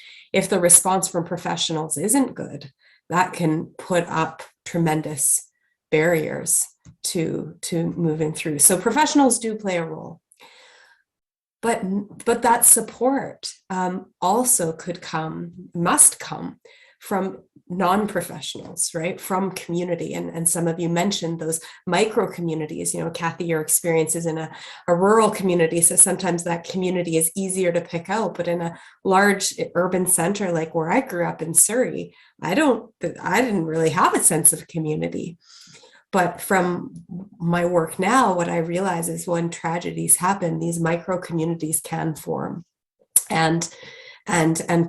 the response from professionals isn't good, that can put up tremendous barriers to moving through. So professionals do play a role. But that support also must come from non-professionals, right? From community. And some of you mentioned those micro communities. Cathy, your experience is in a rural community, so sometimes that community is easier to pick out. But in a large urban center like where I grew up in Surrey, I didn't really have a sense of community. But from my work now, what I realize is when tragedies happen, these micro communities can form and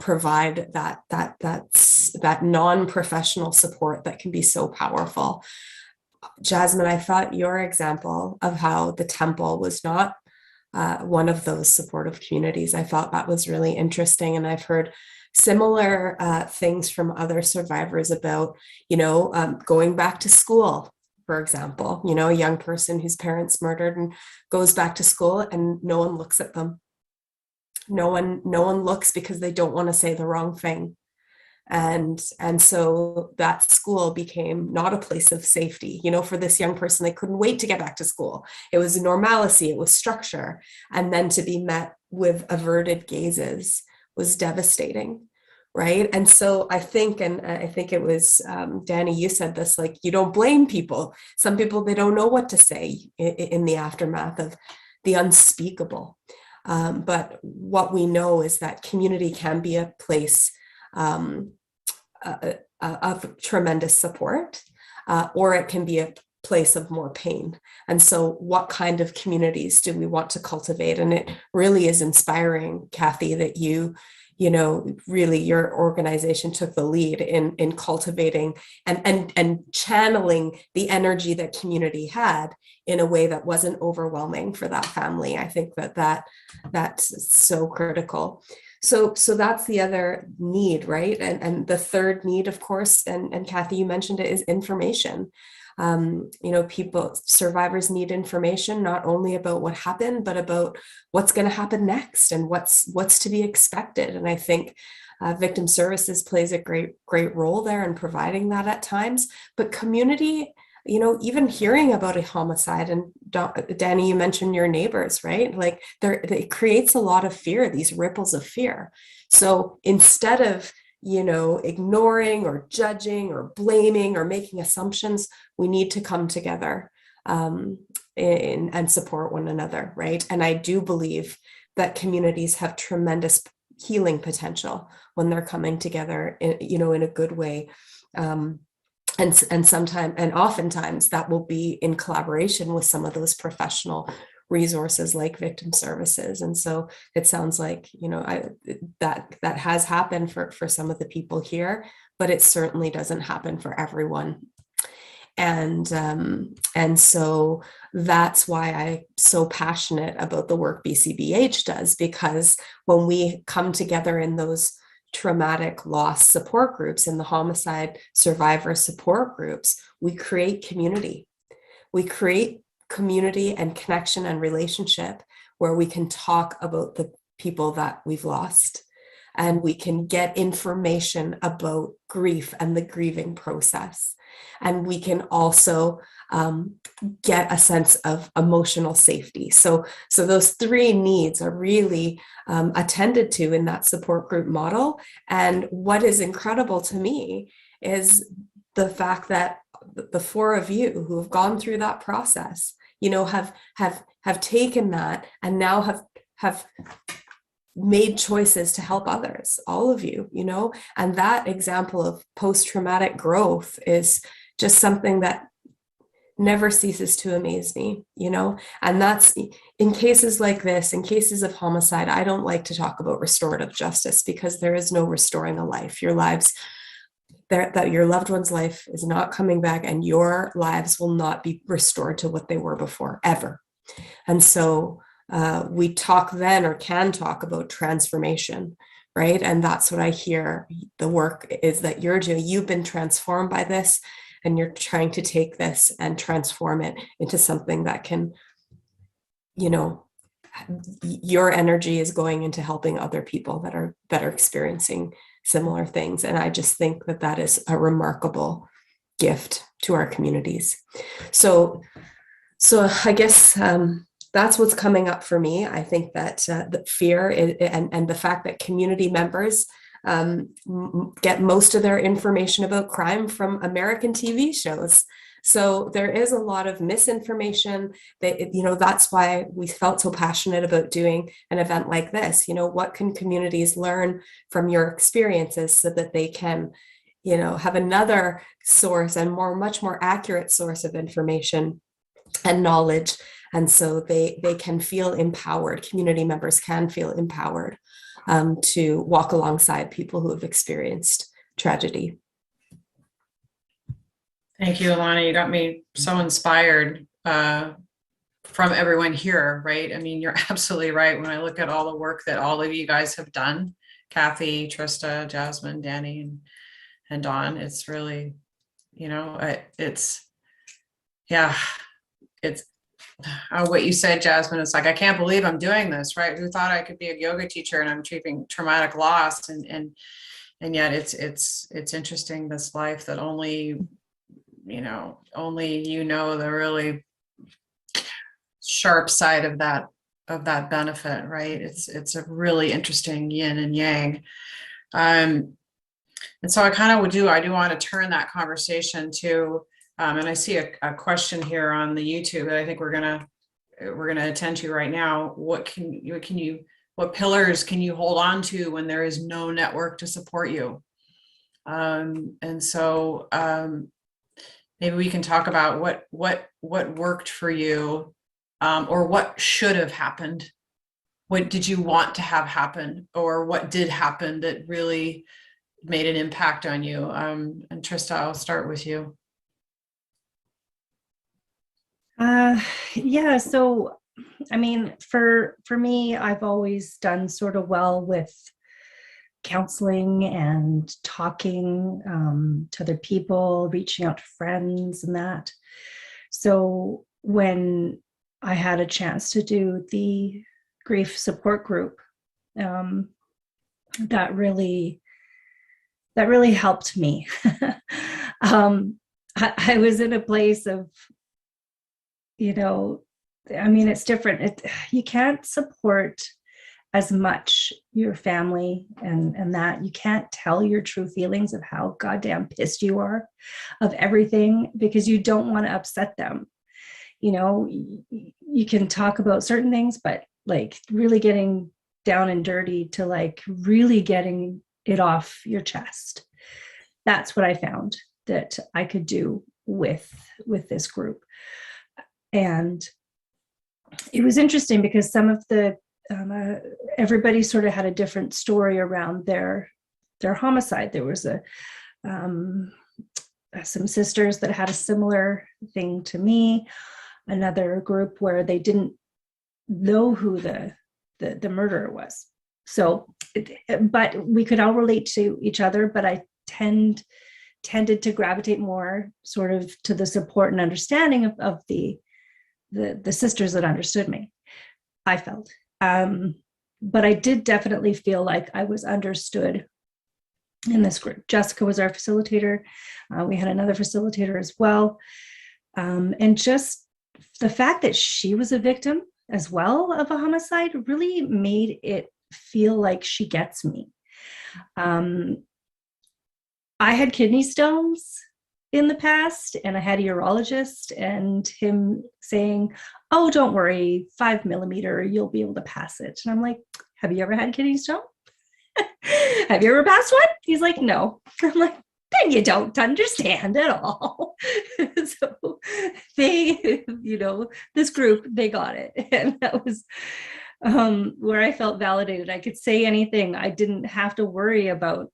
provide that non-professional support that can be so powerful. Jasmin, I thought your example of how the temple was not one of those supportive communities, I thought that was really interesting. And I've heard similar things from other survivors about, going back to school. For example, a young person whose parents murdered and goes back to school and no one looks at them. No one looks because they don't want to say the wrong thing. And so that school became not a place of safety. For this young person, they couldn't wait to get back to school. It was normalcy, it was structure. And then to be met with averted gazes was devastating. Right. And so I think it was Danny, you said this, like, you don't blame people. Some people, they don't know what to say in the aftermath of the unspeakable. But what we know is that community can be a place of tremendous support, or it can be a place of more pain. And so what kind of communities do we want to cultivate? And it really is inspiring, Cathy, that really your organization took the lead in cultivating and channeling the energy that community had in a way that wasn't overwhelming for that family. I think that's so critical. So that's the other need, right? And the third need, of course, and Cathy, you mentioned it, is information. Survivors need information, not only about what happened, but about what's going to happen next and what's to be expected. And I think victim services plays a great role there in providing that at times. But community, even hearing about a homicide, and Danny, you mentioned your neighbors, right? Like it creates a lot of fear, these ripples of fear. So instead of ignoring or judging or blaming or making assumptions, we need to come together and support one another, right? And I do believe that communities have tremendous healing potential when they're coming together, in a good way. And sometimes, and oftentimes, that will be in collaboration with some of those professional resources like victim services. And so it sounds like, that has happened for some of the people here, but it certainly doesn't happen for everyone. And so that's why I'm so passionate about the work BCBH does, because when we come together in those traumatic loss support groups, in the homicide survivor support groups, we create community. We create community and connection and relationship where we can talk about the people that we've lost, and we can get information about grief and the grieving process. And we can also get a sense of emotional safety. So those three needs are really attended to in that support group model. And what is incredible to me is the fact that the four of you who have gone through that process, have taken that and now have made choices to help others, all of you, and that example of post-traumatic growth is just something that never ceases to amaze me, you know? And that's in cases like this, in cases of homicide, I don't like to talk about restorative justice because there is no restoring a life. Your lives, that your loved one's life is not coming back, and your lives will not be restored to what they were before, ever. And so we talk then, or can talk, about transformation, right? And that's what I hear the work is that you're doing. You've been transformed by this, and you're trying to take this and transform it into something that can, you know, your energy is going into helping other people that are experiencing similar things. And I just think that that is a remarkable gift to our communities. So I guess that's what's coming up for me. I think that the fear and the fact that community members get most of their information about crime from American TV shows. So there is a lot of misinformation that, you know, that's why we felt so passionate about doing an event like this. You know, what can communities learn from your experiences so that they can, you know, have another source and much more accurate source of information and knowledge. And so they can feel empowered. Community members can feel empowered to walk alongside people who have experienced tragedy. Thank you, Alana. You got me so inspired from everyone here, right? I mean, you're absolutely right. When I look at all the work that all of you guys have done, Cathy, Trista, Jasmin, Danny, and Dawn, it's really, you know, it's what you said, Jasmin. It's like, I can't believe I'm doing this, right? Who thought I could be a yoga teacher and I'm treating traumatic loss, and yet it's interesting, this life that only you know the really sharp side of that benefit, right? It's a really interesting yin and yang. And so I do want to turn that conversation to and I see a question here on the YouTube that I think we're gonna attend to right now. What pillars can you hold on to when there is no network to support you? And so maybe we can talk about what worked for you, or what should have happened. What did you want to have happen, or what did happen that really made an impact on you? And Trista, I'll start with you. Yeah, so I mean, for me, I've always done sort of well with counseling and talking to other people, reaching out to friends and that. So when I had a chance to do the grief support group, that really helped me. I was in a place of, you know, I mean, it's different. You can't support as much your family and that you can't tell your true feelings of how goddamn pissed you are of everything, because you don't want to upset them. You know, you can talk about certain things, but like really getting down and dirty to like really getting it off your chest. That's what I found that I could do with this group. And it was interesting because some of the everybody sort of had a different story around their homicide. There was some sisters that had a similar thing to me, another group where they didn't know who the murderer was. So, but we could all relate to each other, but I tended to gravitate more sort of to the support and understanding of the sisters that understood me, I felt. But I did definitely feel like I was understood in this group. Jessica was our facilitator. We had another facilitator as well. And just the fact that she was a victim as well of a homicide really made it feel like she gets me. I had kidney stones in the past, and I had a urologist and him saying, oh, don't worry, 5 millimeter, you'll be able to pass it. And I'm like, have you ever had a kidney stone? Have you ever passed one? He's like, no. I'm like, then you don't understand at all. So they, this group, they got it. And that was where I felt validated. I could say anything. I didn't have to worry about,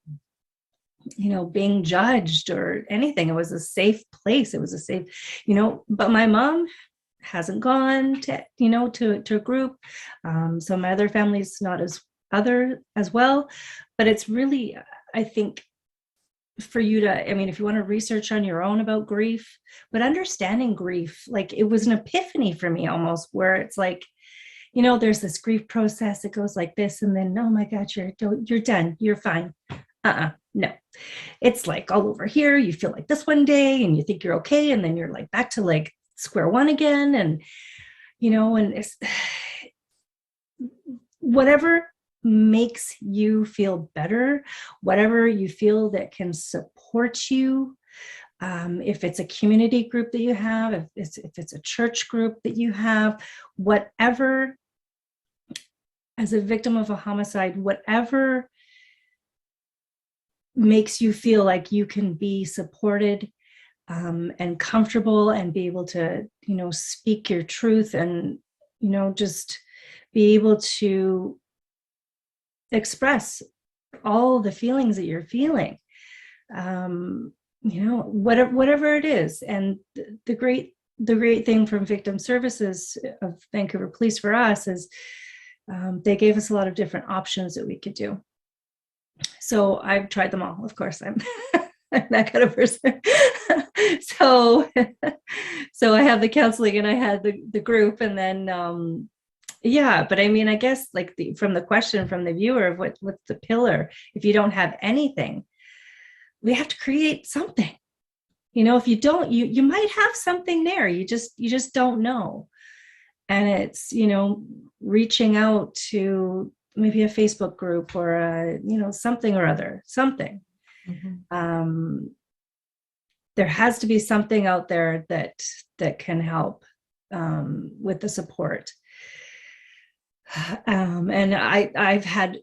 being judged or anything. It was a safe place. It was a safe, but my mom hasn't gone to, to a group. So my other family's not as well, but it's really, I think, for you to, if you want to research on your own about grief, but understanding grief, like it was an epiphany for me almost, where it's like, there's this grief process. It goes like this, and then, oh my God, you're done. You're fine. No, it's like all over here. You feel like this one day and you think you're okay. And then you're like back to like square one again. And, and it's whatever makes you feel better, whatever you feel that can support you. If it's a community group that you have, if it's a church group that you have, whatever, as a victim of a homicide, whatever makes you feel like you can be supported and comfortable and be able to, speak your truth and, just be able to express all the feelings that you're feeling, whatever it is. And the great thing from Victim Services of Vancouver Police for us is they gave us a lot of different options that we could do. So I've tried them all. Of course, I'm that kind of person. So I have the counseling and I had the group, and then but I guess like from the question from the viewer of what's the pillar, if you don't have anything, we have to create something. If you don't, you might have something there. You just don't know. And it's, reaching out to maybe a Facebook group or something or other, something. Mm-hmm. There has to be something out there that can help with the support. And I've had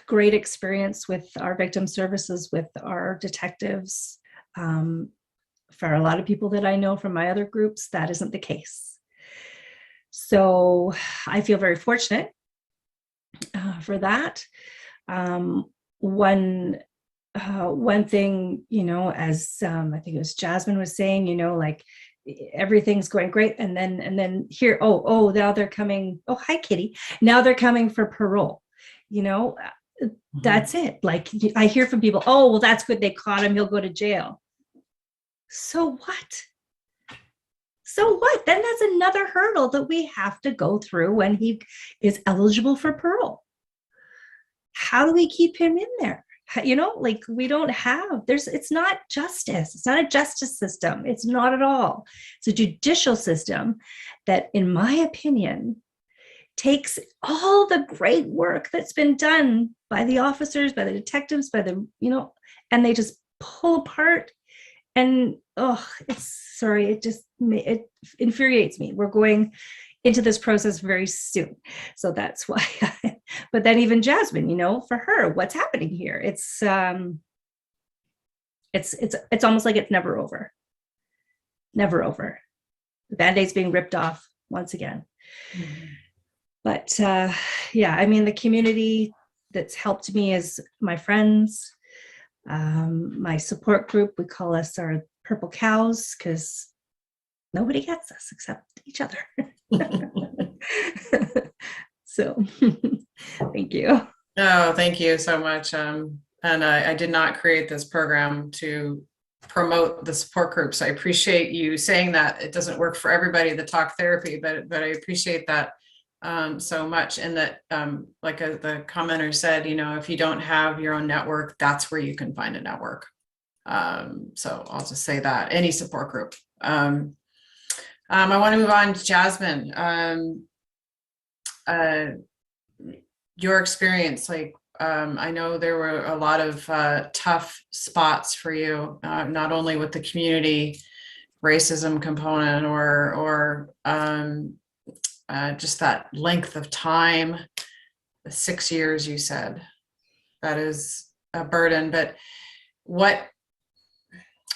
great experience with our victim services, with our detectives. For a lot of people that I know from my other groups, that isn't the case. So I feel very fortunate for that. One thing, as I think it was Jasmin was saying, like everything's going great, and then here, now they're coming. Oh, hi, Kitty. Now they're coming for parole. That's it. Like I hear from people, oh, well, that's good. They caught him. He'll go to jail. So what? Then that's another hurdle that we have to go through when he is eligible for parole. How do we keep him in there? Like we don't have, it's not justice. It's not a justice system. It's not at all. It's a judicial system that, in my opinion, takes all the great work that's been done by the officers, by the detectives, by the, and they just pull apart. And it infuriates me. We're going into this process very soon. So that's why, but then even Jasmin, for her, what's happening here? It's almost like it's never over. Never over. The Band-Aid's being ripped off once again. Mm-hmm. But the community that's helped me is my friends, my support group. We call us our purple cows because nobody gets us except each other. So thank you. Oh, thank you so much. And I did not create this program to promote the support groups. I appreciate you saying that. It doesn't work for everybody, the talk therapy, but I appreciate that so much. And that, the commenter said, if you don't have your own network, that's where you can find a network. So I'll just say that any support group. I want to move on to Jasmin. Your experience, I know there were a lot of tough spots for you, not only with the community racism component or just that length of time, the 6 years you said, that is a burden. But what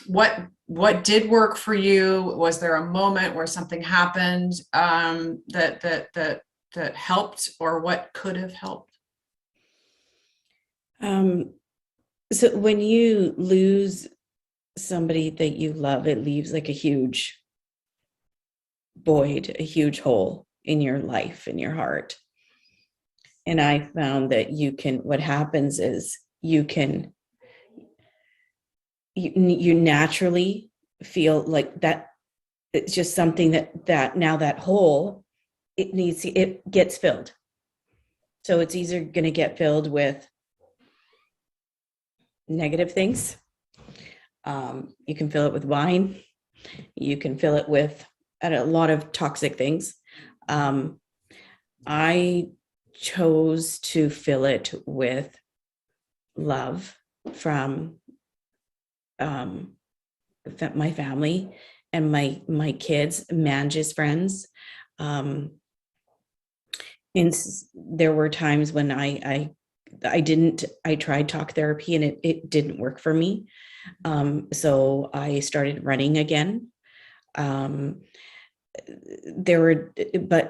what did work for you? Was there a moment where something happened that helped, or what could have helped? So when you lose somebody that you love, it leaves like a huge void, a huge hole in your life, in your heart. And I found that what happens is you naturally feel like that it's just something that now that hole, it gets filled. So it's either going to get filled with negative things. You can fill it with wine. You can fill it with a lot of toxic things. I chose to fill it with love from my family and my kids, Manj's friends. And there were times when I tried talk therapy and it didn't work for me. So I started running again. But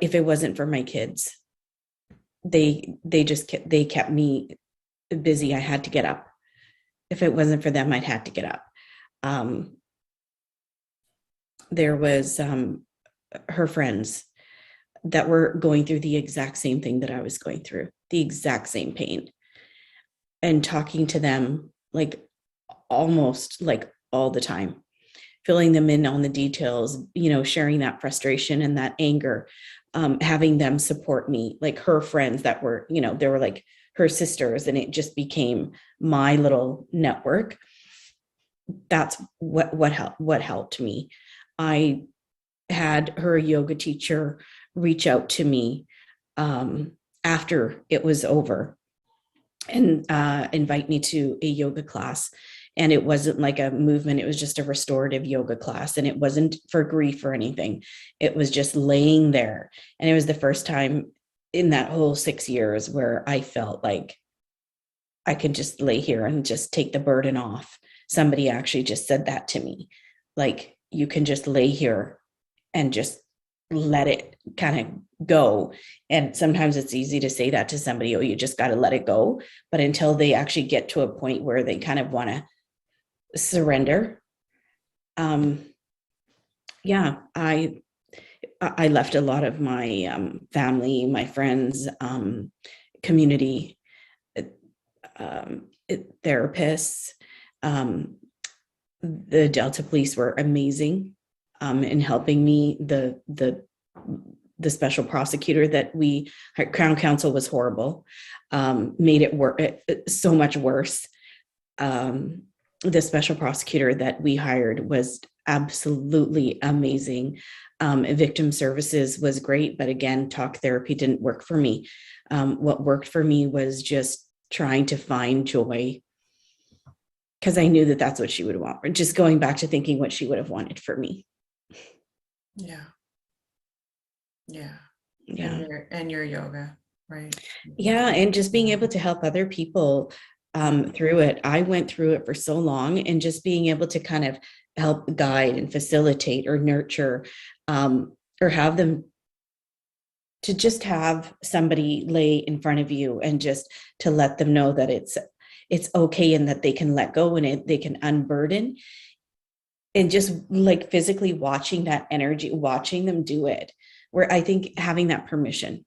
if it wasn't for my kids, they kept me busy. I had to get up. If it wasn't for them, I'd had to get up. There was her friends that were going through the exact same thing that I was going through, the exact same pain, and talking to them like almost like all the time, filling them in on the details, sharing that frustration and that anger, having them support me, like her friends that were, they were like her sisters, and it just became my little network. That's what helped me. I had her yoga teacher reach out to me after it was over and invite me to a yoga class. And it wasn't like a movement. It was just a restorative yoga class. And it wasn't for grief or anything. It was just laying there. And it was the first time in that whole 6 years where I felt like I could just lay here and just take the burden off. Somebody actually just said that to me. Like, you can just lay here and just let it kind of go. And sometimes it's easy to say that to somebody, oh, you just got to let it go. But until they actually get to a point where they kind of want to surrender. I left a lot of my family, my friends, community, therapists. The Delta Police were amazing in helping me. The special prosecutor that Crown Counsel was horrible, made it so much worse. The special prosecutor that we hired was absolutely amazing. Victim services was great, but again, talk therapy didn't work for me. What worked for me was just trying to find joy, because I knew that that's what she would want. Just going back to thinking what she would have wanted for me. Yeah. And your yoga, right? Yeah, and just being able to help other people through it. I went through it for so long, and just being able to kind of help guide and facilitate or nurture, or have them to just have somebody lay in front of you and just to let them know that it's okay and that they can let go and they can unburden, and just like physically watching that energy, watching them do it, where I think having that permission,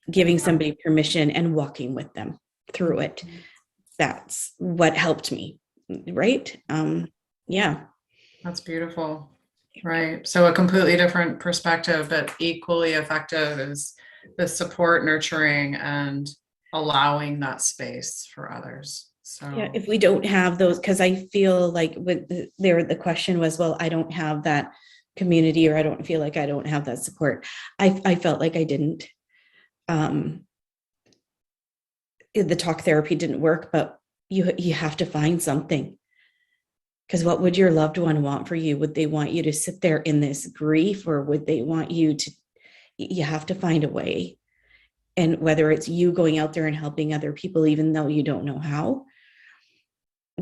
giving somebody permission and walking with them through it. That's what helped me. Right. That's beautiful. Right. So a completely different perspective, but equally effective is the support, nurturing, and allowing that space for others. So yeah, if we don't have those, because I feel like the question was, well, I don't have that community, or I don't feel like I don't have that support. I felt like I didn't. The talk therapy didn't work, but you have to find something. Because what would your loved one want for you? Would they want you to sit there in this grief, or would they want you have to find a way. And whether it's you going out there and helping other people, even though you don't know how,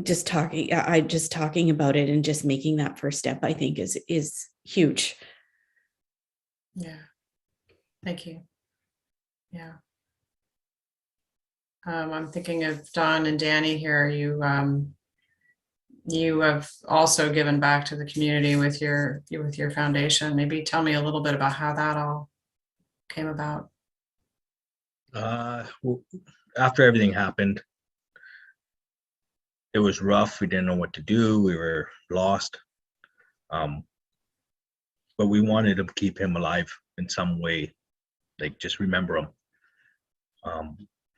just talking about it and just making that first step, I think is huge. Yeah. Thank you. Yeah. I'm thinking of Don and Danny here. You have also given back to the community with your foundation. Maybe tell me a little bit about how that all came about. Well, after everything happened, it was rough. We didn't know what to do. We were lost. But we wanted to keep him alive in some way, like just remember him.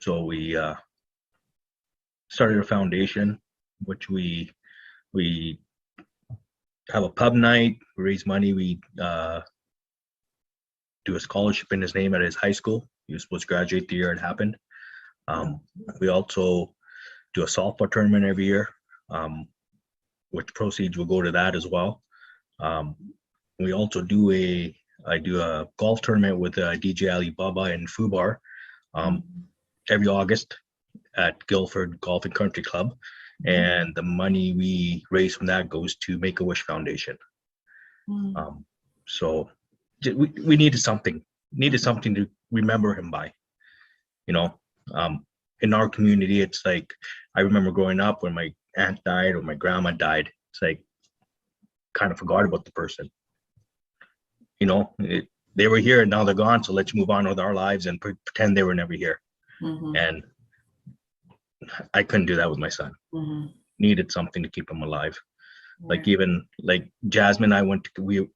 So we started a foundation, which we have a pub night, raise money. We do a scholarship in his name at his high school. He was supposed to graduate the year it happened. We also do a softball tournament every year, which proceeds will go to that as well. We also do I do a golf tournament with DJ Alibaba and Fubar every August at Guildford Golf and Country Club. And the money we raise from that goes to Make-A-Wish Foundation. So we needed something to remember him by. You know, in our community, it's like, I remember growing up when my aunt died or my grandma died, it's like, kind of forgot about the person. You know, they were here and now they're gone, so let's move on with our lives and pretend they were never here. And I couldn't do that with my son. Needed something to keep him alive. Like even like Jasmin,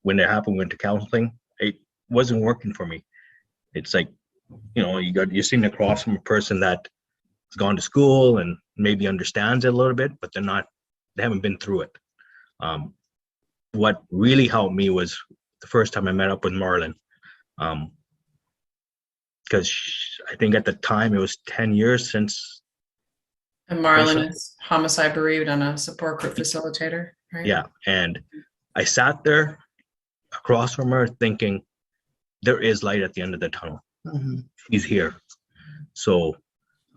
when it happened, we went to counseling. It wasn't working for me. It's like, you know, you're sitting across from a person that has gone to school and maybe understands it a little bit, but they haven't been through it. What really helped me was the first time I met up with Marlon, because I think at the time it was 10 years since. And Marlon is homicide bereaved and a support group facilitator, right? Yeah, and I sat there across from her thinking, there is light at the end of the tunnel. He's here. So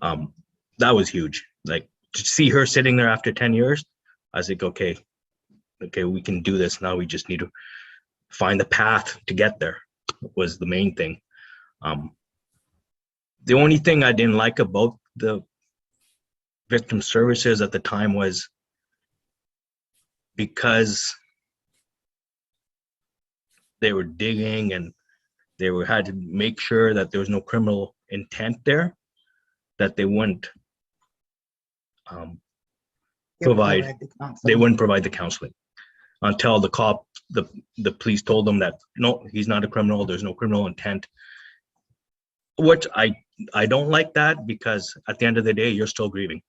that was huge. Like to see her sitting there after 10 years, I was like, okay, we can do this. Now we just need to find the path to get there was the main thing. The only thing I didn't like about the victim services at the time was because they were digging and they had to make sure that there was no criminal intent there, that they wouldn't provide the counseling until the police told them that no, he's not a criminal, there's no criminal intent. Which I don't like that, because at the end of the day, you're still grieving.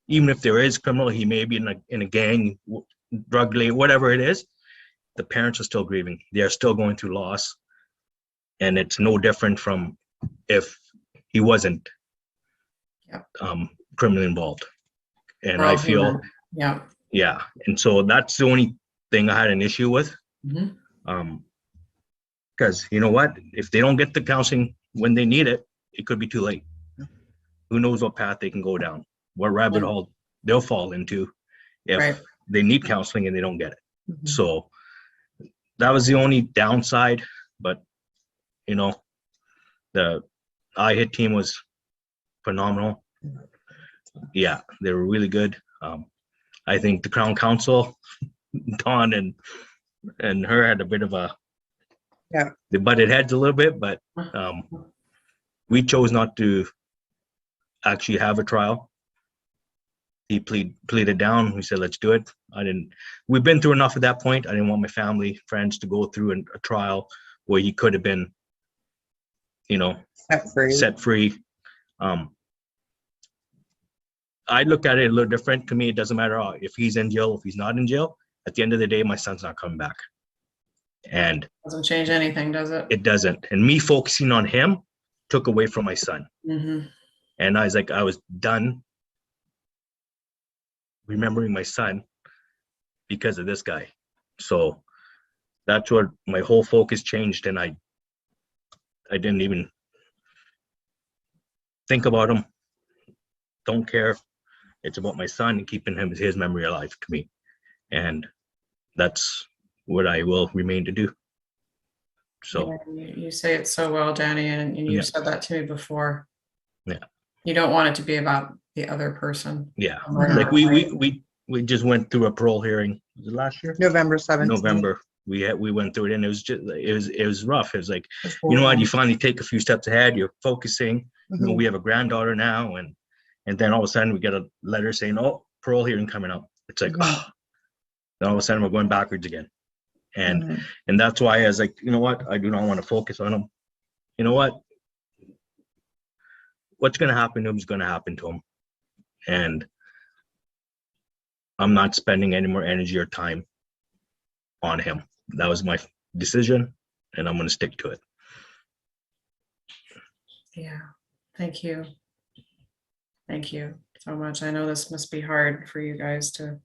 Even if there is criminal, he may be in a gang, drug dealing, whatever it is, the parents are still grieving. They are still going through loss. And it's no different from if he wasn't criminally involved. And I feel, yeah. And so that's the only thing I had an issue with. Because you know what? If they don't get the counseling when they need it, it could be too late. Who knows what path they can go down, what rabbit hole they'll fall into if they need counseling and they don't get it. So that was the only downside. But you know, the I-HIT team was phenomenal. Yeah, they were really good. I think the Crown Council, Don and her had a bit of they butted heads a little bit, but we chose not to actually have a trial. He pleaded down. We said, let's do it. We've been through enough at that point. I didn't want my family, friends to go through a trial where he could have been, you know, set free. I look at it a little different. To me, it doesn't matter if he's in jail, if he's not in jail. At the end of the day, my son's not coming back. And doesn't change anything, does it? It doesn't. And me focusing on him took away from my son. And I was like, I was done remembering my son because of this guy. So that's what my whole focus changed. And I didn't even think about him. Don't care. It's about my son and keeping his memory alive to me. And that's what I will remain to do. So yeah, you say it so well, Danny, and you Yeah. said that to me before. Yeah. You don't want it to be about the other person. yeah, Right. like we just went through a parole hearing. Was it last year? November 7th. November. We went through it, and it was rough. It was like, you know what, you finally take a few steps ahead, you're focusing. You know, we have a granddaughter now, and then all of a sudden we get a letter saying, oh, parole hearing coming up. It's like, oh, then all of a sudden we're going backwards again. And that's why I was like, you know what, I do not want to focus on him. You know what's going to happen to him is going to happen to him. And I'm not spending any more energy or time on him. That was my decision, and I'm going to stick to it. Yeah. Thank you. Thank you so much. I know this must be hard for you guys to,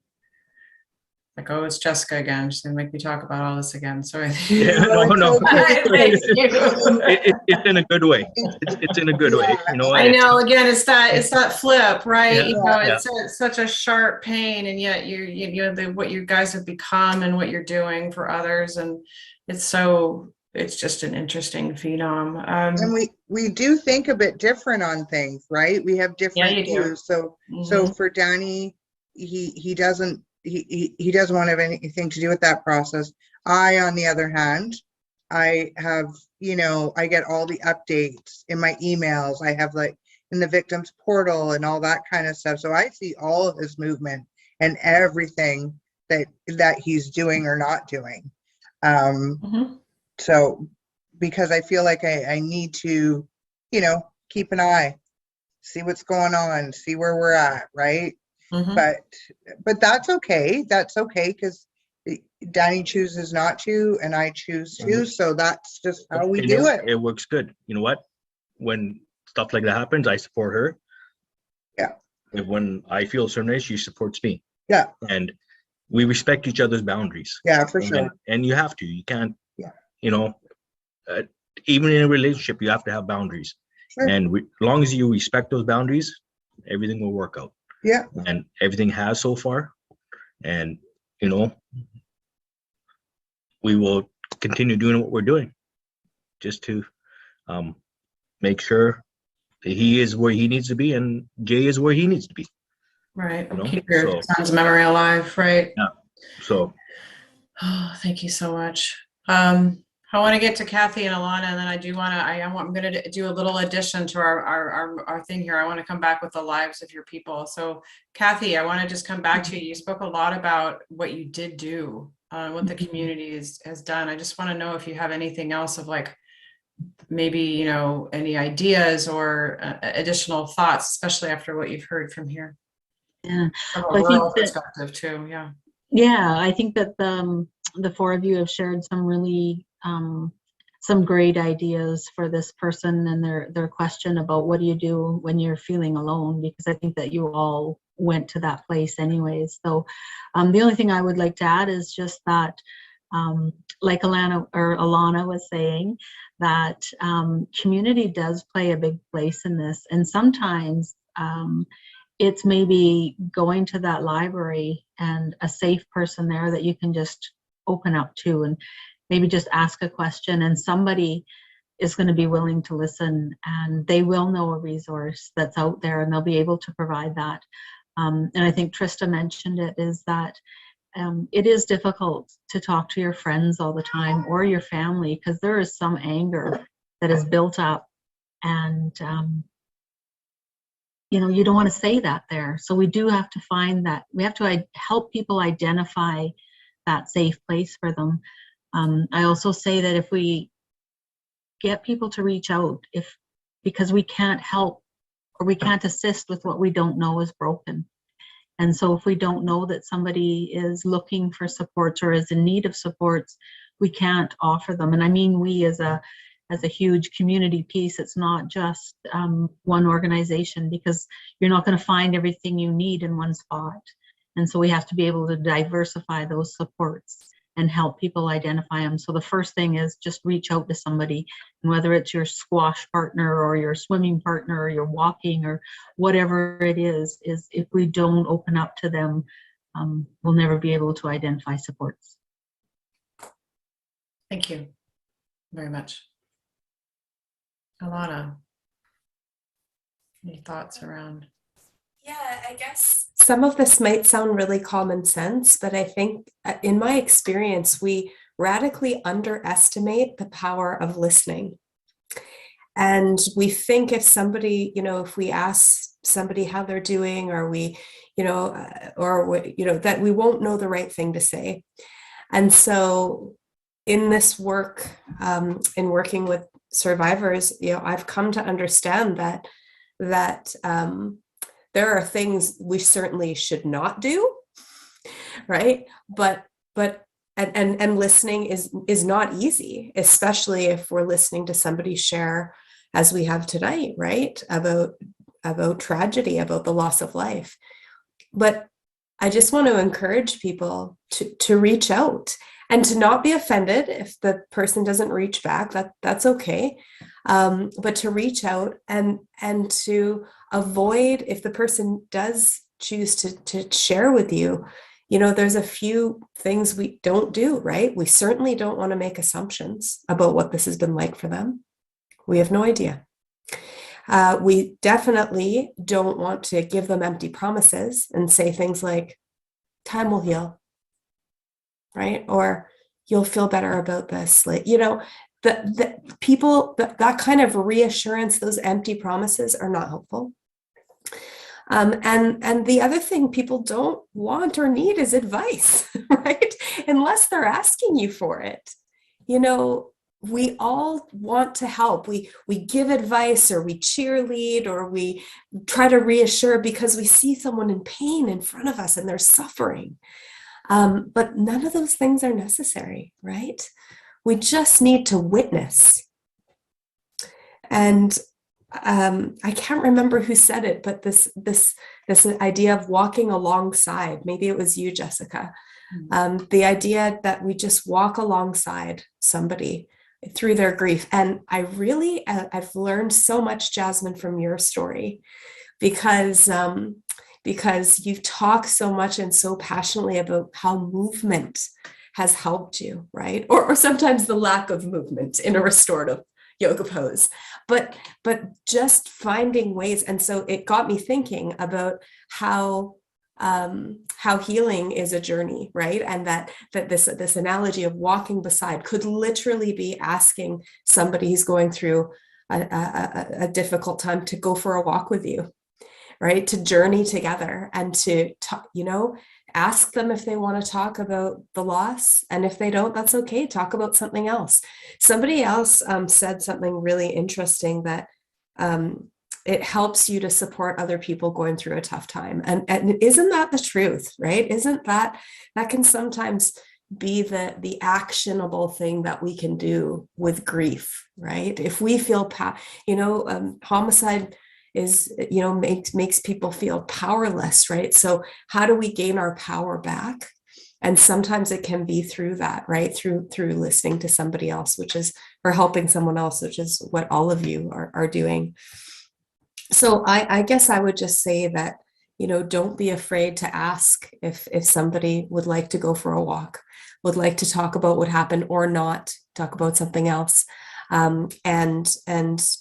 like, oh, it's Jessica again. She's gonna make me talk about all this again. So Yeah, no. Thank you. It's in a good way. It's in a good way. You know, I know. Again, it's that flip, right? Yeah, You know, yeah. it's such a sharp pain, and yet what you guys have become and what you're doing for others, and it's just an interesting phenom. And we do think a bit different on things, right? We have different views. So for Danny, he doesn't want to have anything to do with that process. I, on the other hand, I have, I get all the updates in my emails. I have, like, in the victims portal and all that kind of stuff. So I see all of his movement and everything that he's doing or not doing. So because I feel like I need to, keep an eye, see what's going on, see where we're at, right? But that's okay. That's okay, because Danny chooses not to, and I choose to. So that's just how we do it. It works good. You know what? When stuff like that happens, I support her. Yeah. And when I feel a certain way, she supports me. Yeah. And we respect each other's boundaries. Yeah, for sure. And you have to. You can't. Yeah. Even in a relationship, you have to have boundaries. Sure. And as long as you respect those boundaries, everything will work out. Yeah. And everything has so far. And, we will continue doing what we're doing, just to make sure that he is where he needs to be and Jay is where he needs to be. Right. Keep your son's memory alive, right? Yeah. So. Oh, thank you so much. I want to get to Cathy and Alana, and then I'm going to do a little addition to our thing here. I want to come back with the lives of your people. So Cathy, I want to just come back to you. You spoke a lot about what you did do, what the community has done. I just want to know if you have anything else of, like, maybe, any ideas or additional thoughts, especially after what you've heard from here. Yeah. From a rural perspective too. Yeah. Yeah, I think that the four of you have shared some really some great ideas for this person and their question about what do you do when you're feeling alone, because I think that you all went to that place anyways. So the only thing I would like to add is just that, like Alana was saying, that community does play a big place in this, and sometimes it's maybe going to that library and a safe person there that you can just open up to and maybe just ask a question, and somebody is going to be willing to listen, and they will know a resource that's out there, and they'll be able to provide that. And I think Trista mentioned it, is that it is difficult to talk to your friends all the time or your family, because there is some anger that is built up, and you don't want to say that there. So we do have to find that, we have to help people identify that safe place for them. I also say that if we get people to reach out, because we can't help or we can't assist with what we don't know is broken. And so if we don't know that somebody is looking for supports or is in need of supports, we can't offer them. And I mean, we as a huge community piece, it's not just one organization, because you're not going to find everything you need in one spot. And so we have to be able to diversify those supports. and help people identify them. So the first thing is just reach out to somebody, and whether it's your squash partner or your swimming partner or your walking or whatever it is if we don't open up to them, we'll never be able to identify supports. Thank you very much. Alana, any thoughts around? Yeah, I guess some of this might sound really common sense, but I think in my experience, we radically underestimate the power of listening. And we think if somebody, if we ask somebody how they're doing, or that we won't know the right thing to say. And so in this work, in working with survivors, I've come to understand that there are things we certainly should not do, right? But listening is not easy, especially if we're listening to somebody share, as we have tonight, right? About tragedy, about the loss of life. But I just want to encourage people to reach out and to not be offended if the person doesn't reach back. That's okay. But to reach out and to avoid, if the person does choose to share with you, there's a few things we don't do, right? We certainly don't want to make assumptions about what this has been like for them. We have no idea. We definitely don't want to give them empty promises and say things like, time will heal, right? Or you'll feel better about this. Like, the people, that kind of reassurance, those empty promises are not helpful. And the other thing people don't want or need is advice, right? Unless they're asking you for it. We all want to help. We give advice, or we cheerlead, or we try to reassure because we see someone in pain in front of us and they're suffering. But none of those things are necessary, right? We just need to witness. And I can't remember who said it, but this idea of walking alongside, maybe it was you, Jessica, the idea that we just walk alongside somebody through their grief. And I've learned so much, Jasmin, from your story, because you talk so much and so passionately about how movement has helped you, right? Or sometimes the lack of movement in a restorative yoga pose, but just finding ways. And so it got me thinking about how healing is a journey, right? And that this analogy of walking beside could literally be asking somebody who's going through a difficult time to go for a walk with you, right? To journey together and to talk, ask them if they want to talk about the loss. And if they don't, that's okay. Talk about something else. Somebody else said something really interesting, that it helps you to support other people going through a tough time. And isn't that the truth, right? Isn't that can sometimes be the actionable thing that we can do with grief, right? If we feel, homicide is, makes people feel powerless, right? So how do we gain our power back? And sometimes it can be through that, right? Through listening to somebody else, or helping someone else, which is what all of you are doing. So I guess I would just say that, don't be afraid to ask if somebody would like to go for a walk, would like to talk about what happened, or not talk about something else. And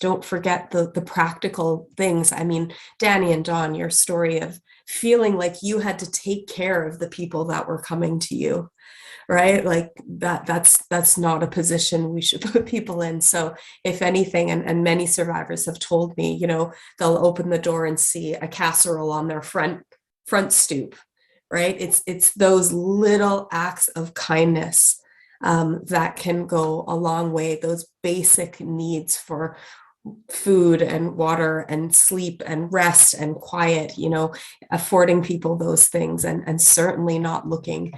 don't forget the practical things. I mean, Danny and Dawn, your story of feeling like you had to take care of the people that were coming to you, right? Like that's not a position we should put people in. So if anything, and many survivors have told me, they'll open the door and see a casserole on their front stoop, right? It's those little acts of kindness that can go a long way. Those basic needs for food and water and sleep and rest and quiet, affording people those things, and certainly not looking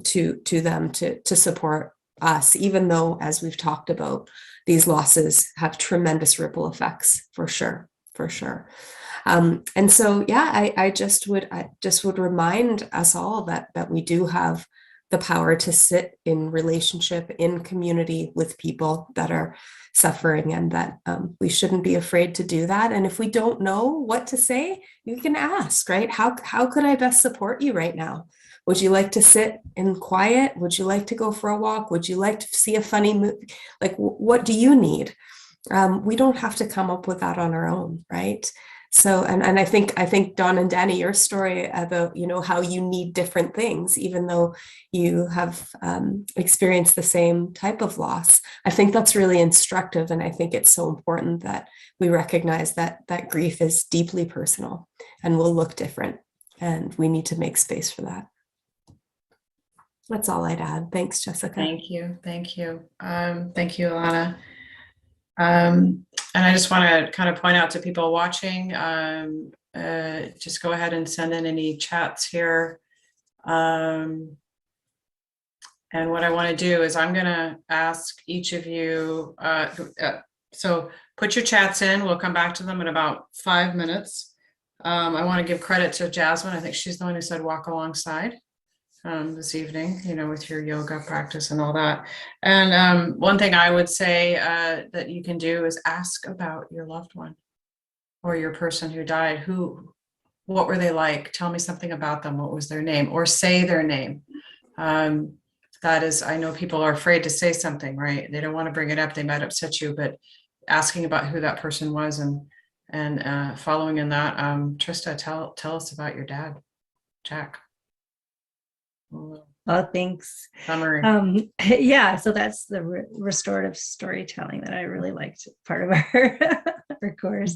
to them to support us, even though, as we've talked about, these losses have tremendous ripple effects, for sure. And so, yeah, I just would remind us all that we do have the power to sit in relationship, in community with people that are suffering, and that we shouldn't be afraid to do that. And if we don't know what to say, you can ask, right? How could I best support you right now? Would you like to sit in quiet? Would you like to go for a walk? Would you like to see a funny movie? Like, what do you need? We don't have to come up with that on our own, right? So, and I think Don and Danny, your story about, you know, how you need different things, even though you have experienced the same type of loss. I think that's really instructive. And I think it's so important that we recognize that grief is deeply personal and will look different. And we need to make space for that. That's all I'd add. Thanks, Jessica. Thank you. Thank you. Thank you, Alana. And I just want to kind of point out to people watching, just go ahead and send in any chats here. And what I want to do is I'm going to ask each of you, so put your chats in. We'll come back to them in about 5 minutes. I want to give credit to Jasmin. I think she's the one who said walk alongside this evening, you know, with your yoga practice and all that. And one thing I would say that you can do is ask about your loved one or your person who died. What were they like? Tell me something about them. What was their name? Or say their name. That is, I know people are afraid to say something, right? They don't want to bring it up. They might upset you, but asking about who that person was and following in that, Trista, tell us about your dad, Jack. Oh, thanks. Summary. Yeah, so that's the restorative storytelling that I really liked, part of our course.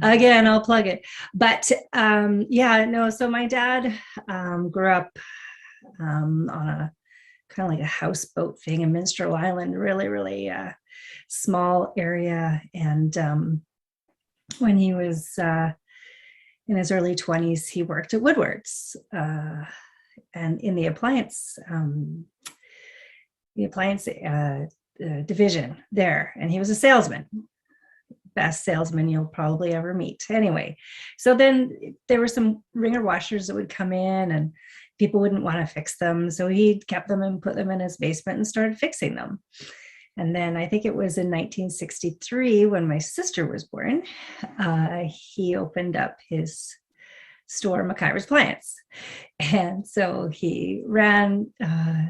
Again, I'll plug it. But yeah, no, so my dad grew up on a kind of like a houseboat thing in Minstrel Island, really small area. And when he was in his early 20s, he worked at Woodward's. And in the appliance division there, and he was a salesman, best salesman you'll probably ever meet. Anyway, so then there were some wringer washers that would come in, and people wouldn't want to fix them, so he kept them and put them in his basement and started fixing them. And then I think it was in 1963 when my sister was born, he opened up his store, McIver's Plants. And so he ran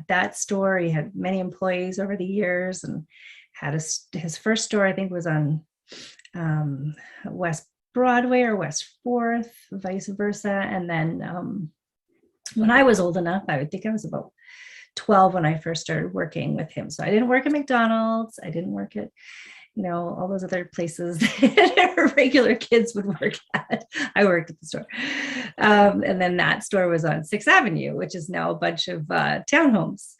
that store. He had many employees over the years and had his first store, I think, was on West Broadway or West 4th, vice versa. And then when I was old enough, I would think I was about 12 when I first started working with him. So I didn't work at McDonald's. I didn't work at, you know, all those other places that regular kids would work at. I worked at the store. And then that store was on 6th Avenue, which is now a bunch of townhomes.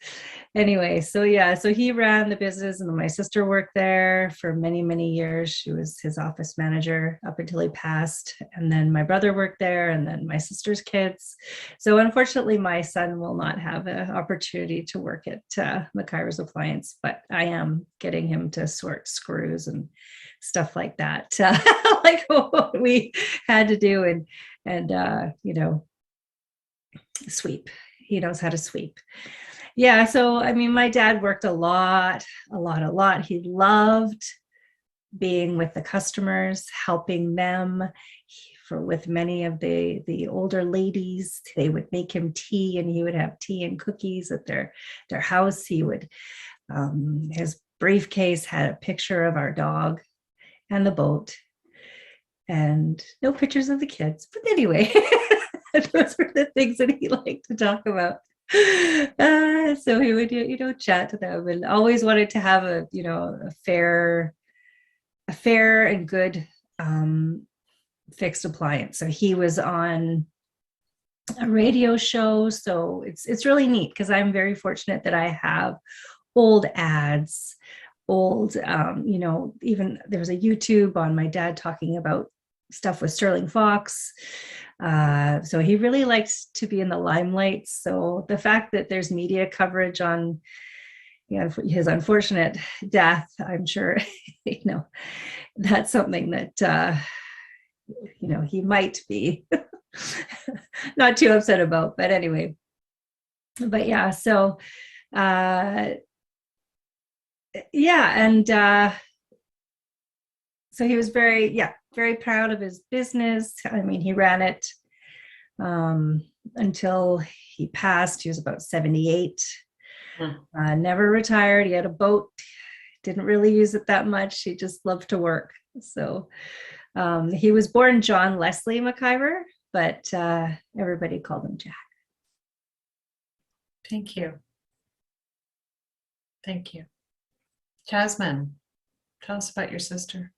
Anyway, so yeah, so he ran the business, and my sister worked there for many, many years. She was his office manager up until he passed. And then my brother worked there, and then my sister's kids. So unfortunately, my son will not have an opportunity to work at McIver's Appliance, but I am getting him to sort screws and stuff like that, like what we had to do, and you know, sweep. He knows how to sweep. Yeah, so I mean, my dad worked a lot. He loved being with the customers, helping them. With many of the older ladies, they would make him tea, and he would have tea and cookies at their house. He would, his briefcase had a picture of our dog and the boat, and no pictures of the kids. But anyway, those were the things that he liked to talk about. So he would, you know, chat to them, and always wanted to have a, you know, a fair and good fixed appliance. So he was on a radio show. So it's really neat, because I'm very fortunate that I have old ads, you know, even there was a YouTube on my dad talking about stuff with Sterling Fox. So he really likes to be in the limelight. So the fact that there's media coverage on, you know, his unfortunate death, I'm sure, you know, that's something that, you know, he might be not too upset about. But anyway, but yeah, so yeah, and so he was very proud of his business. I mean, he ran it until he passed. He was about 78. Never retired. He had a boat. Didn't really use it that much. He just loved to work. So he was born John Leslie McIver, but everybody called him Jack. Thank you. Thank you. Jasmin, tell us about your sister.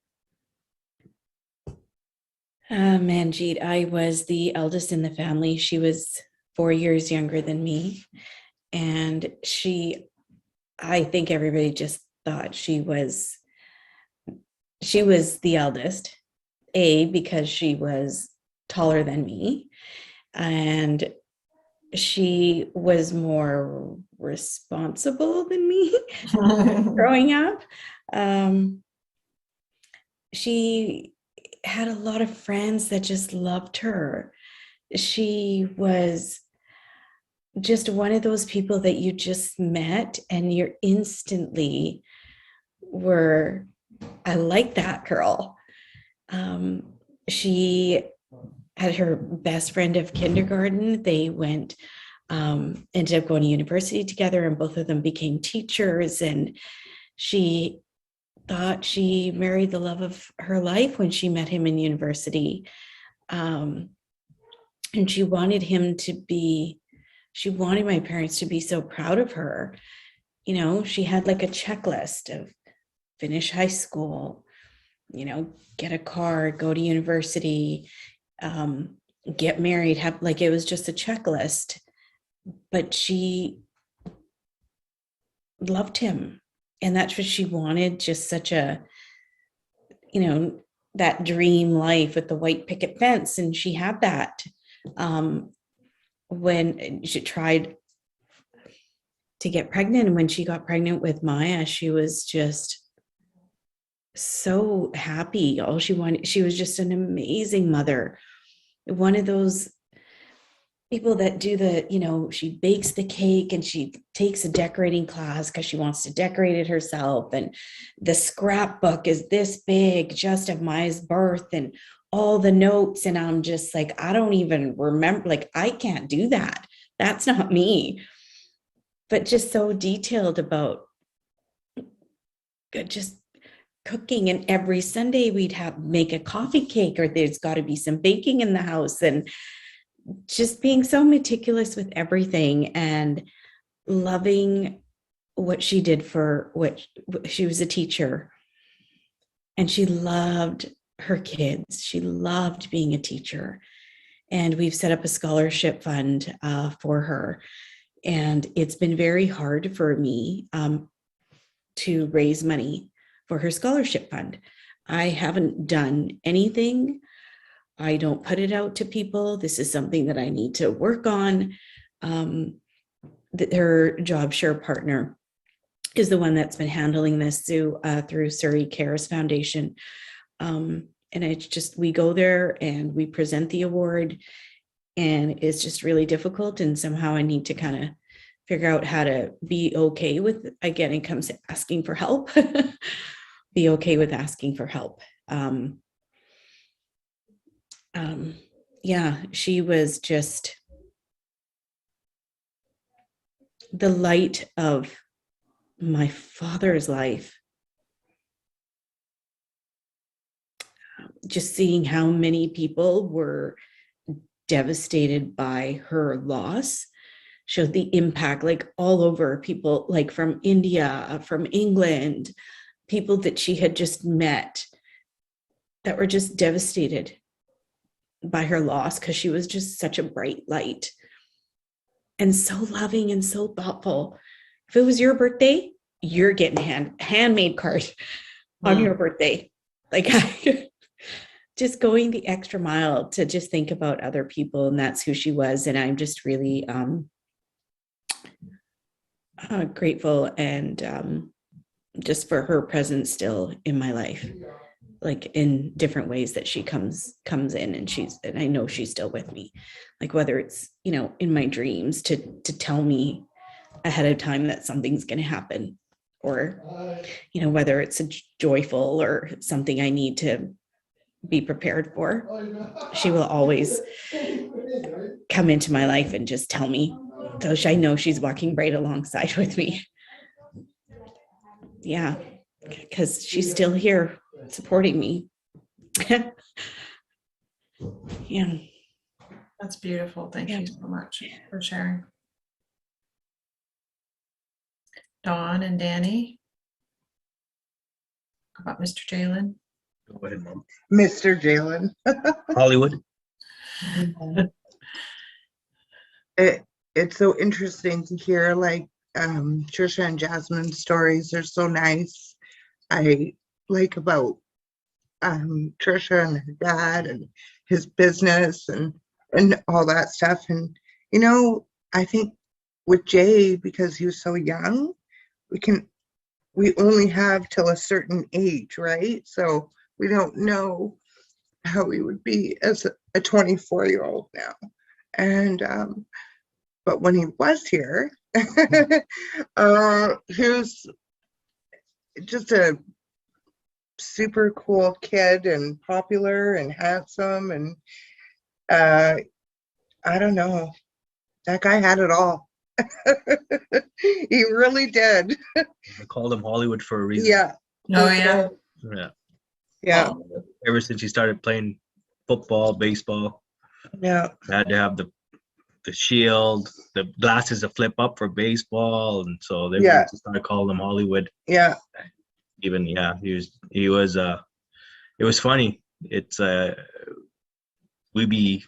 Manjeet, I was the eldest in the family. She was 4 years younger than me. And I think everybody just thought she was the eldest, because she was taller than me. And she was more responsible than me growing up. She had a lot of friends that just loved her. She was just one of those people that you just met and you're instantly were, I like that girl. She had her best friend of kindergarten. They ended up going to university together, and both of them became teachers. And she thought she married the love of her life when she met him in university. And she wanted my parents to be so proud of her. You know, she had like a checklist of finish high school, get a car, go to university, get married, it was just a checklist. But she loved him. And that's what she wanted, just such a, that dream life with the white picket fence. And she had that. When she tried to get pregnant, and when she got pregnant with Maya, she was just so happy. All she wanted, she was just an amazing mother. One of those people that do she bakes the cake and she takes a decorating class because she wants to decorate it herself. And the scrapbook is this big, just of Maya's birth and all the notes. And I'm just like, I don't even remember, I can't do that. That's not me. But just so detailed about just cooking. And every Sunday we'd make a coffee cake, or there's got to be some baking in the house, and just being so meticulous with everything and loving what she did she was a teacher, and she loved her kids. She loved being a teacher, and we've set up a scholarship fund for her. And it's been very hard for me to raise money for her scholarship fund. I haven't done anything. I don't put it out to people. This is something that I need to work on. Her job share partner is the one that's been handling this through Surrey Cares Foundation. And it's just, we go there and we present the award, and it's just really difficult. And somehow I need to kind of figure out how to be okay with, again, it comes to asking for help, be okay with asking for help. Yeah, she was just the light of my father's life. Just seeing how many people were devastated by her loss showed the impact, all over people, from India, from England, people that she had just met that were just devastated by her loss, because she was just such a bright light and so loving and so thoughtful. If it was your birthday, you're getting handmade card on your birthday. Just going the extra mile to just think about other people, and that's who she was. And I'm just really grateful and just for her presence still in my life. like in different ways that she comes in, and I know she's still with me, like whether it's, you know, in my dreams to tell me ahead of time that something's going to happen, or, you know, whether it's a joyful or something I need to be prepared for. She will always come into my life and just tell me, so I know she's walking right alongside with me. Yeah, because she's still here supporting me. Yeah. That's beautiful. Thank you so much for sharing. Dawn and Danny. How about Mr. Jalen? Go ahead, Mom. Mr. Jalen. Hollywood. It's so interesting to hear, like, Trisha and Jasmine's stories. They're so nice. I like about Trisha and her dad and his business and all that stuff. And, you know, I think with Jay, because he was so young, we only have till a certain age, right? So we don't know how he would be as a 24-year-old now. And but when he was here, he was just a super cool kid and popular and handsome, and I don't know, that guy had it all. He really did. I called him Hollywood for a reason. Yeah. Oh, yeah. Yeah. Ever since he started playing football, baseball, Yeah. had to have the shield, the glasses to flip up for baseball, and so they just started calling him Hollywood. Yeah. Even he was it was funny. It's we'd be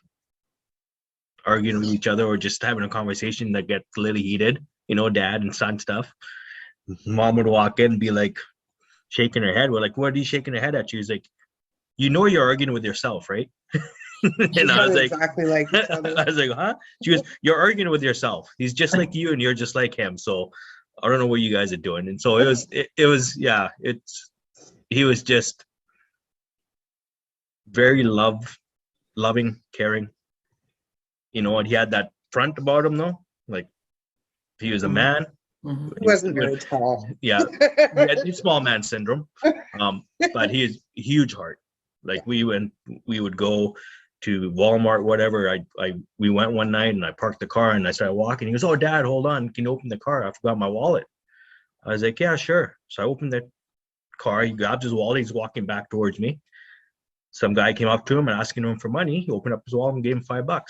arguing with each other or just having a conversation that gets a little heated, you know, dad and son stuff. Mom would walk in and be like shaking her head. We're like, what are you shaking her head at? She was like, you know, you're arguing with yourself, right? And I was like, exactly like each other. I was like, huh? She goes, you're arguing with yourself. He's just like you and you're just like him. So I don't know what you guys are doing. And so he was just very loving, caring, you know, and he had that front about him though. Like he was a man. Mm-hmm. He wasn't very tall. Yeah. He had small man syndrome. But he is huge heart. Like we would go to Walmart, whatever. We went one night and I parked the car and I started walking. He goes, oh, Dad, hold on. Can you open the car? I forgot my wallet. I was like, yeah, sure. So I opened the car. He grabs his wallet. He's walking back towards me. Some guy came up to him and asking him for money. He opened up his wallet and gave him $5.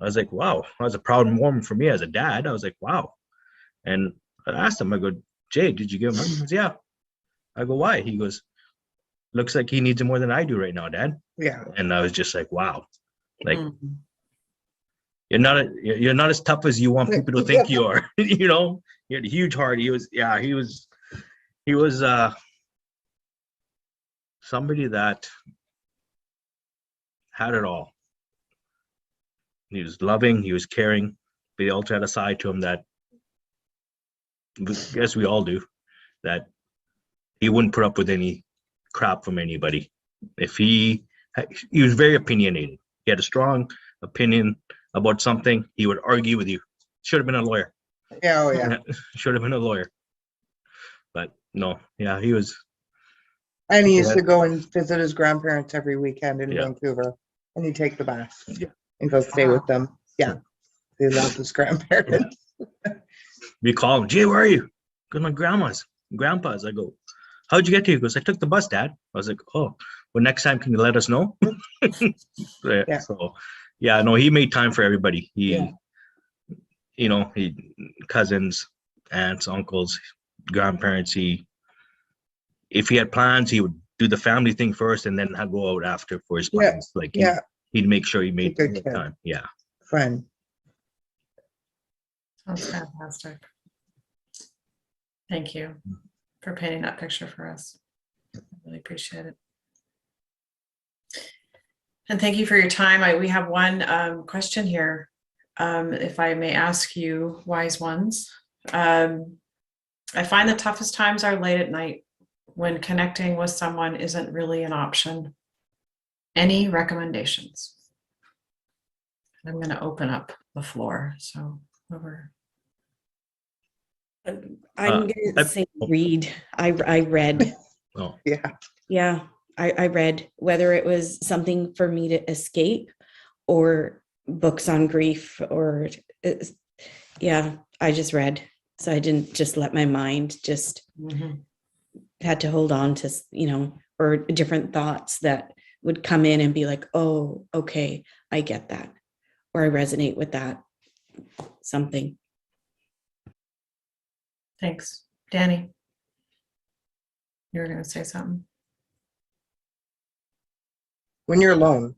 I was like, wow. That was a proud moment for me as a dad. I was like, wow. And I asked him, I go, Jay, did you give him money? He goes, yeah. I go, why? He goes, looks like he needs it more than I do right now, Dad. Yeah. And I was just like, wow. Like, you're not as tough as you want people to think you are. You know, he had a huge heart. He was somebody that had it all. He was loving, he was caring, but he also had a side to him that I guess we all do, that he wouldn't put up with any crap from anybody. If he was very opinionated. He had a strong opinion about something. He would argue with you. Should have been a lawyer. Yeah, oh yeah. Should have been a lawyer. But no, yeah, he was. And he used to go and visit his grandparents every weekend in Vancouver, and he'd take the bus and go stay with them. Yeah, he loved his grandparents. We call him, Jay, where are you? Because my grandma's, grandpa's. I go, how'd you get here? He goes, I took the bus, Dad. I was like, oh, well, next time, can you let us know? So, yeah, no, he made time for everybody. He cousins, aunts, uncles, grandparents. If he had plans, he would do the family thing first and then go out after for his plans. Like, he'd make sure he made time. Yeah. Friend. That's fantastic. Thank you for painting that picture for us. I really appreciate it. And thank you for your time. We have one question here. If I may ask you, wise ones. I find the toughest times are late at night when connecting with someone isn't really an option. Any recommendations? I'm going to open up the floor. So whoever. I'm gonna say oh. read. I read. Oh, Yeah. Yeah, I read, whether it was something for me to escape or books on grief or yeah, I just read. So I didn't just let my mind just had to hold on to, or different thoughts that would come in and be like, oh, okay, I get that. Or I resonate with that. Something. Thanks. Danny, you were going to say something. When you're alone.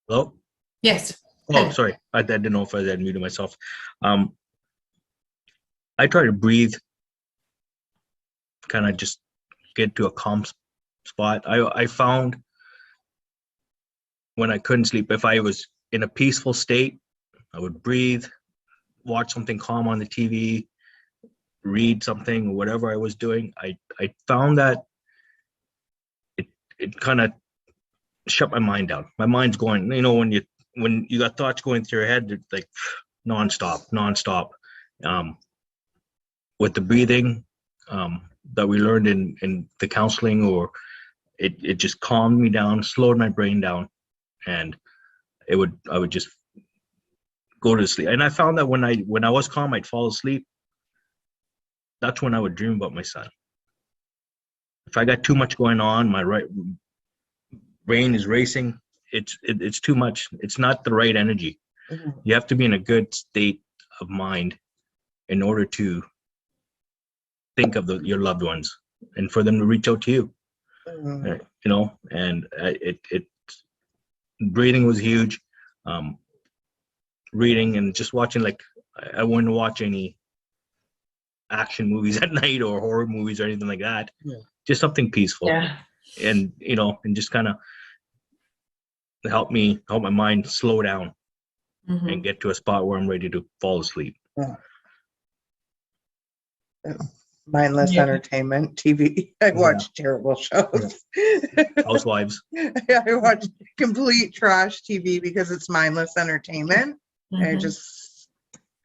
hello? Yes. Oh, sorry. I didn't know if I had muted myself. I try to breathe, kind of just get to a calm spot. I found when I couldn't sleep, if I was in a peaceful state, I would breathe, watch something calm on the TV, read something, whatever I was doing. I found that it kind of shut my mind down. My mind's going, when you got thoughts going through your head, it's like nonstop. With the breathing that we learned in the counseling, or it just calmed me down, slowed my brain down, and I would just go to sleep. And I found that when I was calm, I'd fall asleep. That's when I would dream about my son. If I got too much going on, my right brain is racing. It's too much. It's not the right energy. You have to be in a good state of mind in order to think of your loved ones and for them to reach out to you. And it breathing was huge. Reading and just watching, like, I wouldn't watch any action movies at night or horror movies or anything like that. Just something peaceful. And and just kind of help my mind slow down and get to a spot where I'm ready to fall asleep. Mindless entertainment TV. I watch terrible shows. Housewives. I watch complete trash TV because it's mindless entertainment. And I just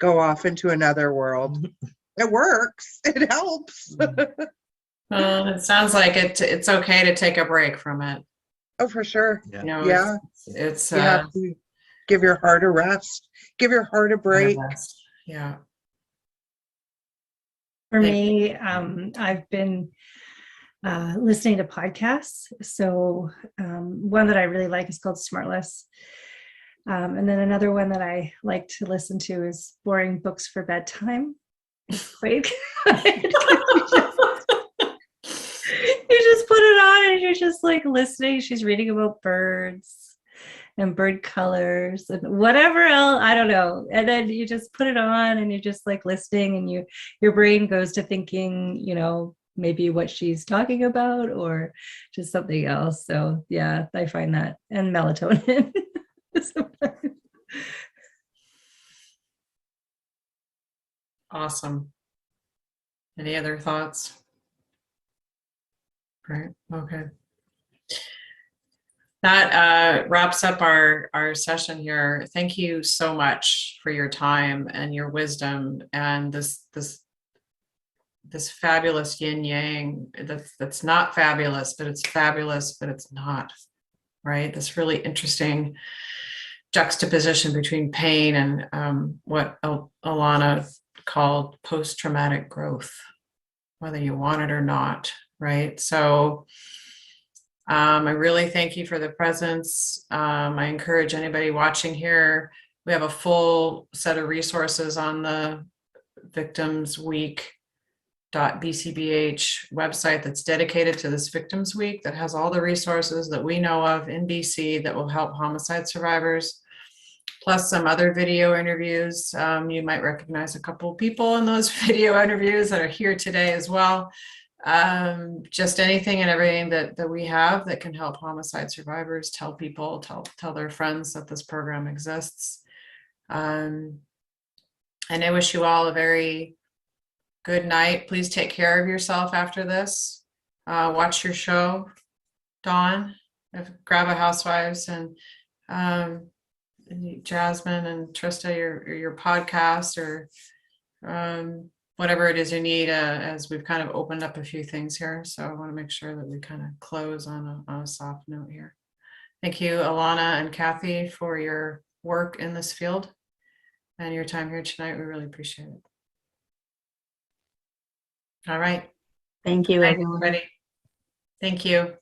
go off into another world. It works. It helps. Well, it sounds like it's okay to take a break from it. Oh, for sure. Yeah. It's you have to give your heart a rest. Give your heart a break. Yeah. For me, I've been listening to podcasts. So one that I really like is called Smartless. And then another one that I like to listen to is Boring Books for Bedtime. It's quite good. You just put it on and you're just like listening. She's reading about birds and bird colors and whatever else, I don't know. And then you just put it on and you're just like listening, and your brain goes to thinking, maybe what she's talking about or just something else. So yeah, I find that, and melatonin. Awesome. Any other thoughts? Right. Okay. That wraps up our session here. Thank you so much for your time and your wisdom and this fabulous yin yang that's not fabulous, but it's fabulous, but it's not, right? This really interesting juxtaposition between pain and what Alana called post-traumatic growth, whether you want it or not, right? So I really thank you for the presence. I encourage anybody watching here, we have a full set of resources on the Victims Week.bcbh website that's dedicated to this Victims Week, that has all the resources that we know of in BC that will help homicide survivors, plus some other video interviews. You might recognize a couple of people in those video interviews that are here today as well. Just anything and everything that we have that can help homicide survivors tell people, tell their friends that this program exists. And I wish you all a very Good night. Please take care of yourself after this. Watch your show, Dawn. Grab a Housewives, and Jasmin and Trista, your podcast, or whatever it is you need, as we've kind of opened up a few things here. So I want to make sure that we kind of close on a soft note here. Thank you, Alana and Cathy, for your work in this field and your time here tonight. We really appreciate it. All right. Thank you, Good night, everyone. everybody. Thank you.